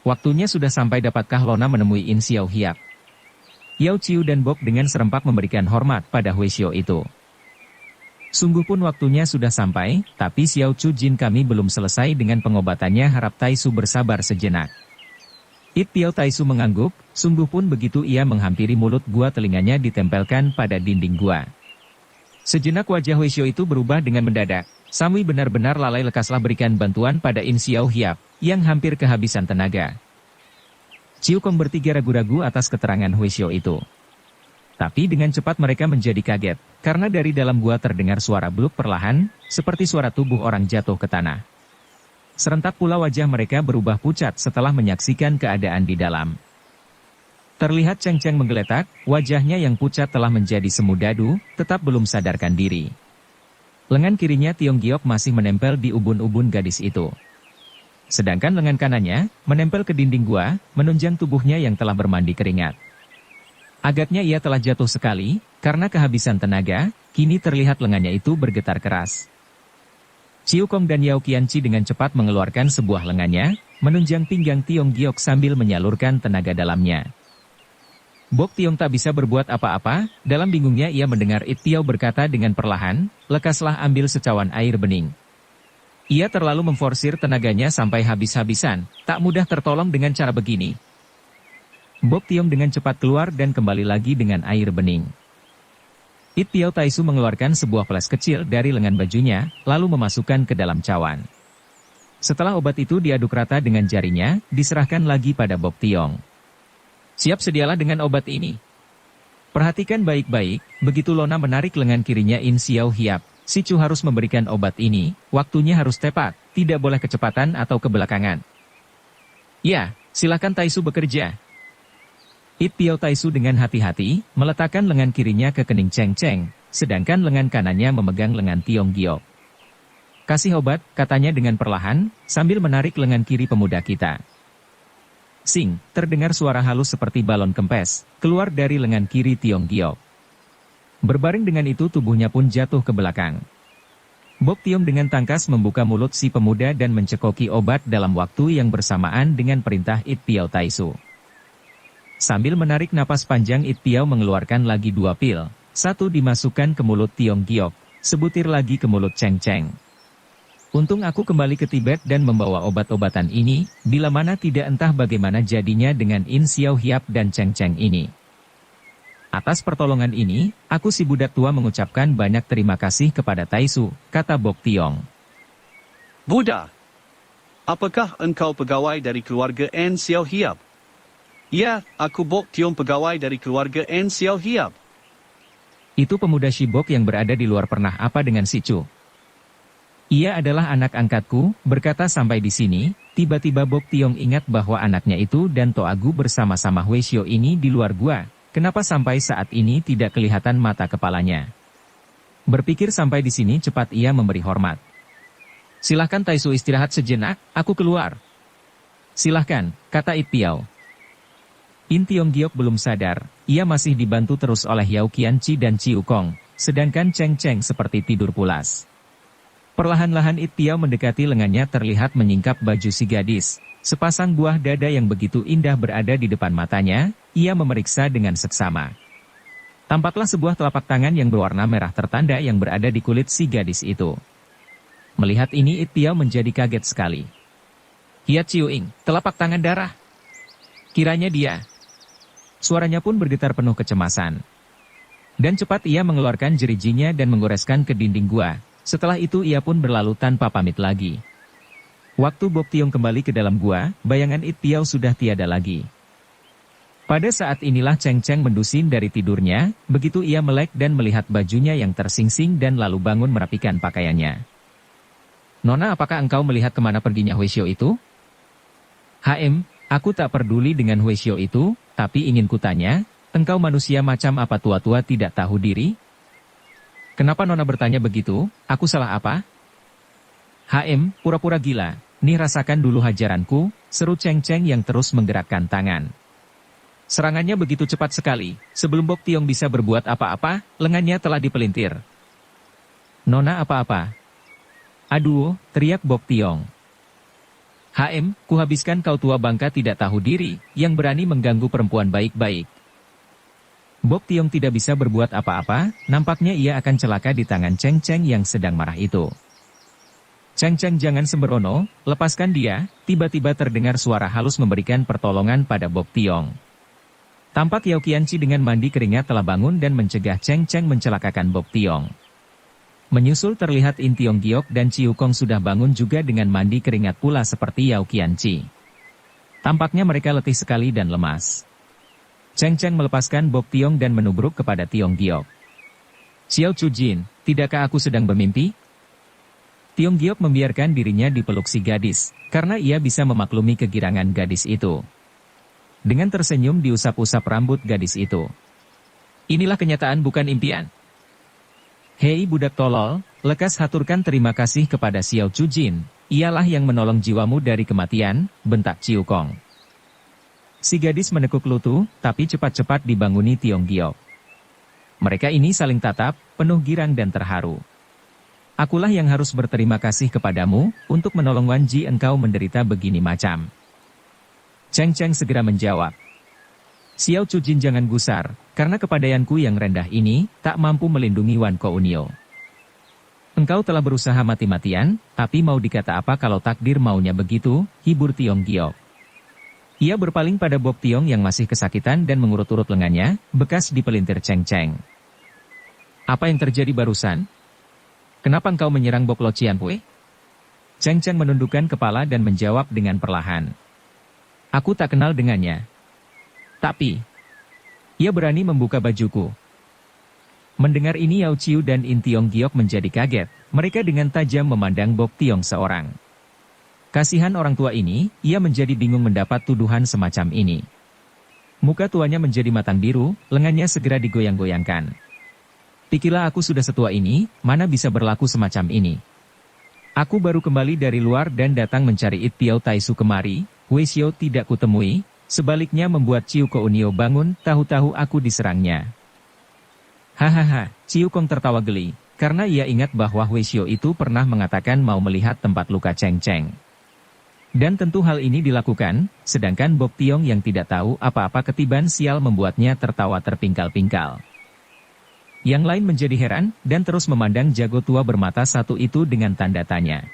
Waktunya sudah sampai, dapatkah Lona menemui In Xiao Hiap? Yao Chiu dan Bok dengan serempak memberikan hormat pada Huishio itu. Sungguh pun waktunya sudah sampai, tapi Xiao Chu Jin kami belum selesai dengan pengobatannya, harap Taisu bersabar sejenak. It Piao Taisu mengangguk, sungguh pun begitu ia menghampiri mulut gua telinganya ditempelkan pada dinding gua. Sejenak wajah Huishio itu berubah dengan mendadak. Samui benar-benar lalai, lekaslah berikan bantuan pada In Xiao Hiap, yang hampir kehabisan tenaga. Ciu Kong bertiga ragu-ragu atas keterangan Huishio itu. Tapi dengan cepat mereka menjadi kaget, karena dari dalam gua terdengar suara bluk perlahan, seperti suara tubuh orang jatuh ke tanah. Serentak pula wajah mereka berubah pucat setelah menyaksikan keadaan di dalam. Terlihat Cheng Cheng menggeletak, wajahnya yang pucat telah menjadi semu dadu, tetap belum sadarkan diri. Lengan kirinya Tiong Giok masih menempel di ubun-ubun gadis itu. Sedangkan lengan kanannya, menempel ke dinding gua, menunjang tubuhnya yang telah bermandi keringat. Agaknya ia telah jatuh sekali, karena kehabisan tenaga, kini terlihat lengannya itu bergetar keras. Ciu Kong dan Yao Qianchi dengan cepat mengeluarkan sebuah lengannya, menunjang pinggang Tiong Giok sambil menyalurkan tenaga dalamnya. Bok Tiong tak bisa berbuat apa-apa, dalam bingungnya ia mendengar It Piao berkata dengan perlahan, lekaslah ambil secawan air bening. Ia terlalu memforsir tenaganya sampai habis-habisan, tak mudah tertolong dengan cara begini. Bok Tiong dengan cepat keluar dan kembali lagi dengan air bening. It Piao Taisu mengeluarkan sebuah flash kecil dari lengan bajunya, lalu memasukkan ke dalam cawan. Setelah obat itu diaduk rata dengan jarinya, diserahkan lagi pada Bok Tiong. Siap sedialah dengan obat ini. Perhatikan baik-baik, begitu Lona menarik lengan kirinya In Xiao Hiap, si Chu harus memberikan obat ini, waktunya harus tepat, tidak boleh kecepatan atau kebelakangan. Ya, silakan Taisu bekerja. It Piao Taisu dengan hati-hati, meletakkan lengan kirinya ke kening Cheng Cheng, sedangkan lengan kanannya memegang lengan Tiong Giok. Kasih obat, katanya dengan perlahan, sambil menarik lengan kiri pemuda kita. Sing, terdengar suara halus seperti balon kempes, keluar dari lengan kiri Tiong Giok. Berbaring dengan itu tubuhnya pun jatuh ke belakang. Bok Tiong dengan tangkas membuka mulut si pemuda dan mencekoki obat dalam waktu yang bersamaan dengan perintah It Piao Taisu. Sambil menarik napas panjang It Piao mengeluarkan lagi 2 pil, satu dimasukkan ke mulut Tiong Giok, sebutir lagi ke mulut Cheng Cheng. Untung aku kembali ke Tibet dan membawa obat-obatan ini, bila mana tidak entah bagaimana jadinya dengan In Xiao Hiap dan Cheng Cheng ini. Atas pertolongan ini, aku si budak tua mengucapkan banyak terima kasih kepada Taisu, kata Bok Tiong. Buddha, apakah engkau pegawai dari keluarga In Xiao Hiap? Ya, aku Bok Tiong, pegawai dari keluarga In Xiao Hiap. Itu pemuda Shibok yang berada di luar pernah apa dengan si Chu? Ia adalah anak angkatku, berkata sampai di sini, tiba-tiba Bok Tiong ingat bahwa anaknya itu dan Toagu bersama-sama Huishio ini di luar gua, kenapa sampai saat ini tidak kelihatan mata kepalanya. Berpikir sampai di sini cepat ia memberi hormat. Silahkan Taisu istirahat sejenak, aku keluar. Silahkan, kata It Piao. In Tiong Giok belum sadar, ia masih dibantu terus oleh Yao Qianchi dan Ciu Kong, sedangkan Cheng Cheng seperti tidur pulas. Perlahan-lahan It Piao mendekati lengannya, terlihat menyingkap baju si gadis. Sepasang buah dada yang begitu indah berada di depan matanya, ia memeriksa dengan seksama. Tampaklah sebuah telapak tangan yang berwarna merah tertanda yang berada di kulit si gadis itu. Melihat ini It Piao menjadi kaget sekali. Hiat Ciu Ing, telapak tangan darah. Kiranya dia. Suaranya pun bergetar penuh kecemasan. Dan cepat ia mengeluarkan jerijinya dan menggoreskan ke dinding gua. Setelah itu ia pun berlalu tanpa pamit lagi. Waktu Bok Tiong kembali ke dalam gua, bayangan It Piao sudah tiada lagi. Pada saat inilah Cheng Cheng mendusin dari tidurnya, begitu ia melek dan melihat bajunya yang tersingsing dan lalu bangun merapikan pakaiannya. Nona, apakah engkau melihat kemana perginya Huishio itu? Aku tak peduli dengan Huishio itu, tapi ingin kutanya, engkau manusia macam apa tua-tua tidak tahu diri? Kenapa Nona bertanya begitu? Aku salah apa? Pura-pura gila. Nih rasakan dulu hajaranku, seru Cheng Cheng yang terus menggerakkan tangan. Serangannya begitu cepat sekali, sebelum Bok Tiong bisa berbuat apa-apa, lengannya telah dipelintir. Nona apa-apa? Aduh, teriak Bok Tiong. Kuhabiskan kau tua bangka tidak tahu diri, yang berani mengganggu perempuan baik-baik. Bok Tiong tidak bisa berbuat apa-apa, nampaknya ia akan celaka di tangan Cheng Cheng yang sedang marah itu. Cheng Cheng, jangan sembrono, lepaskan dia. Tiba-tiba terdengar suara halus memberikan pertolongan pada Bok Tiong. Tampak Yao Qianqi dengan mandi keringat telah bangun dan mencegah Cheng Cheng mencelakakan Bok Tiong. Menyusul terlihat In Tiong Giok dan Ciu Kong sudah bangun juga dengan mandi keringat pula seperti Yao Qianqi. Tampaknya mereka letih sekali dan lemas. Cheng Cheng melepaskan Bok Tiong dan menubruk kepada Tiong Giok. Xiao Chujin, tidakkah aku sedang bermimpi? Tiong Giok membiarkan dirinya dipeluk si gadis, karena ia bisa memaklumi kegirangan gadis itu. Dengan tersenyum diusap-usap rambut gadis itu. Inilah kenyataan bukan impian. Hei budak tolol, lekas haturkan terima kasih kepada Xiao Chujin, ialah yang menolong jiwamu dari kematian, bentak Ciu Kong. Si gadis menekuk lutut, tapi cepat-cepat dibanguni Tiong Giok. Mereka ini saling tatap, penuh girang dan terharu. Akulah yang harus berterima kasih kepadamu, untuk menolong Wan Ji engkau menderita begini macam. Cheng Cheng segera menjawab. Xiao Chujin jangan gusar, karena kepandaianku yang rendah ini, tak mampu melindungi Wan Kounio. Engkau telah berusaha mati-matian, tapi mau dikata apa kalau takdir maunya begitu, hibur Tiong Giok. Ia berpaling pada Bok Tiong yang masih kesakitan dan mengurut-urut lengannya, bekas dipelintir Cheng Cheng. Apa yang terjadi barusan? Kenapa engkau menyerang Bok Lo Cianpui? Cheng Cheng menundukkan kepala dan menjawab dengan perlahan. Aku tak kenal dengannya. Tapi, ia berani membuka bajuku. Mendengar ini Yao Ciu dan In Tiong Giok menjadi kaget, mereka dengan tajam memandang Bok Tiong seorang. Kasihan orang tua ini, ia menjadi bingung mendapat tuduhan semacam ini. Muka tuanya menjadi matang biru, lengannya segera digoyang-goyangkan. Pikirlah aku sudah setua ini, mana bisa berlaku semacam ini. Aku baru kembali dari luar dan datang mencari It Piao Taisu kemari, Wei Xiao tidak kutemui, sebaliknya membuat Ciu Kounio bangun, tahu-tahu aku diserangnya. Hahaha, Ciu Kong tertawa geli, karena ia ingat bahwa Wei Xiao itu pernah mengatakan mau melihat tempat luka Cheng Cheng. Dan tentu hal ini dilakukan, sedangkan Bok Tiong yang tidak tahu apa-apa ketiban sial membuatnya tertawa terpingkal-pingkal. Yang lain menjadi heran, dan terus memandang jago tua bermata satu itu dengan tanda tanya.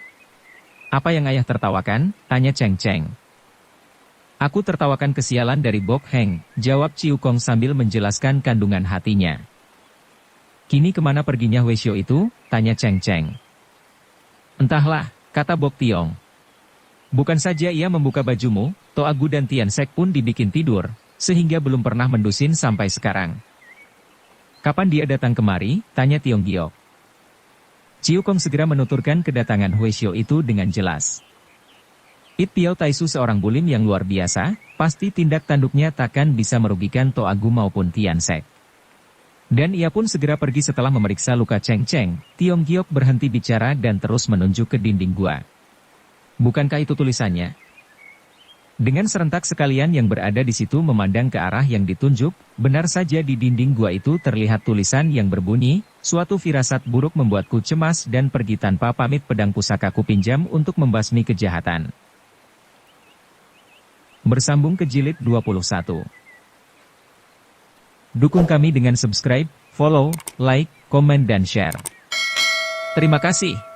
Apa yang ayah tertawakan? Tanya Cheng Cheng. Aku tertawakan kesialan dari Bok Heng, jawab Ciu Kong sambil menjelaskan kandungan hatinya. Kini kemana perginya Wei Xiao itu? Tanya Cheng Cheng. Entahlah, kata Bok Tiong. Bukan saja ia membuka bajumu, Toa Gu dan Tian Sek pun dibikin tidur, sehingga belum pernah mendusin sampai sekarang. Kapan dia datang kemari? Tanya Tiong Giok. Ciu Kong segera menuturkan kedatangan Wei Xiao itu dengan jelas. It Piao Taisu seorang bulim yang luar biasa, pasti tindak tanduknya takkan bisa merugikan Toa Gu maupun Tian Sek. Dan ia pun segera pergi setelah memeriksa luka Cheng Cheng. Tiong Giok berhenti bicara dan terus menunjuk ke dinding gua. Bukankah itu tulisannya? Dengan serentak sekalian yang berada di situ memandang ke arah yang ditunjuk, benar saja di dinding gua itu terlihat tulisan yang berbunyi, suatu firasat buruk membuatku cemas dan pergi tanpa pamit pedang pusakaku pinjam untuk membasmi kejahatan. Bersambung ke jilid 21. Dukung kami dengan subscribe, follow, like, komen dan share. Terima kasih.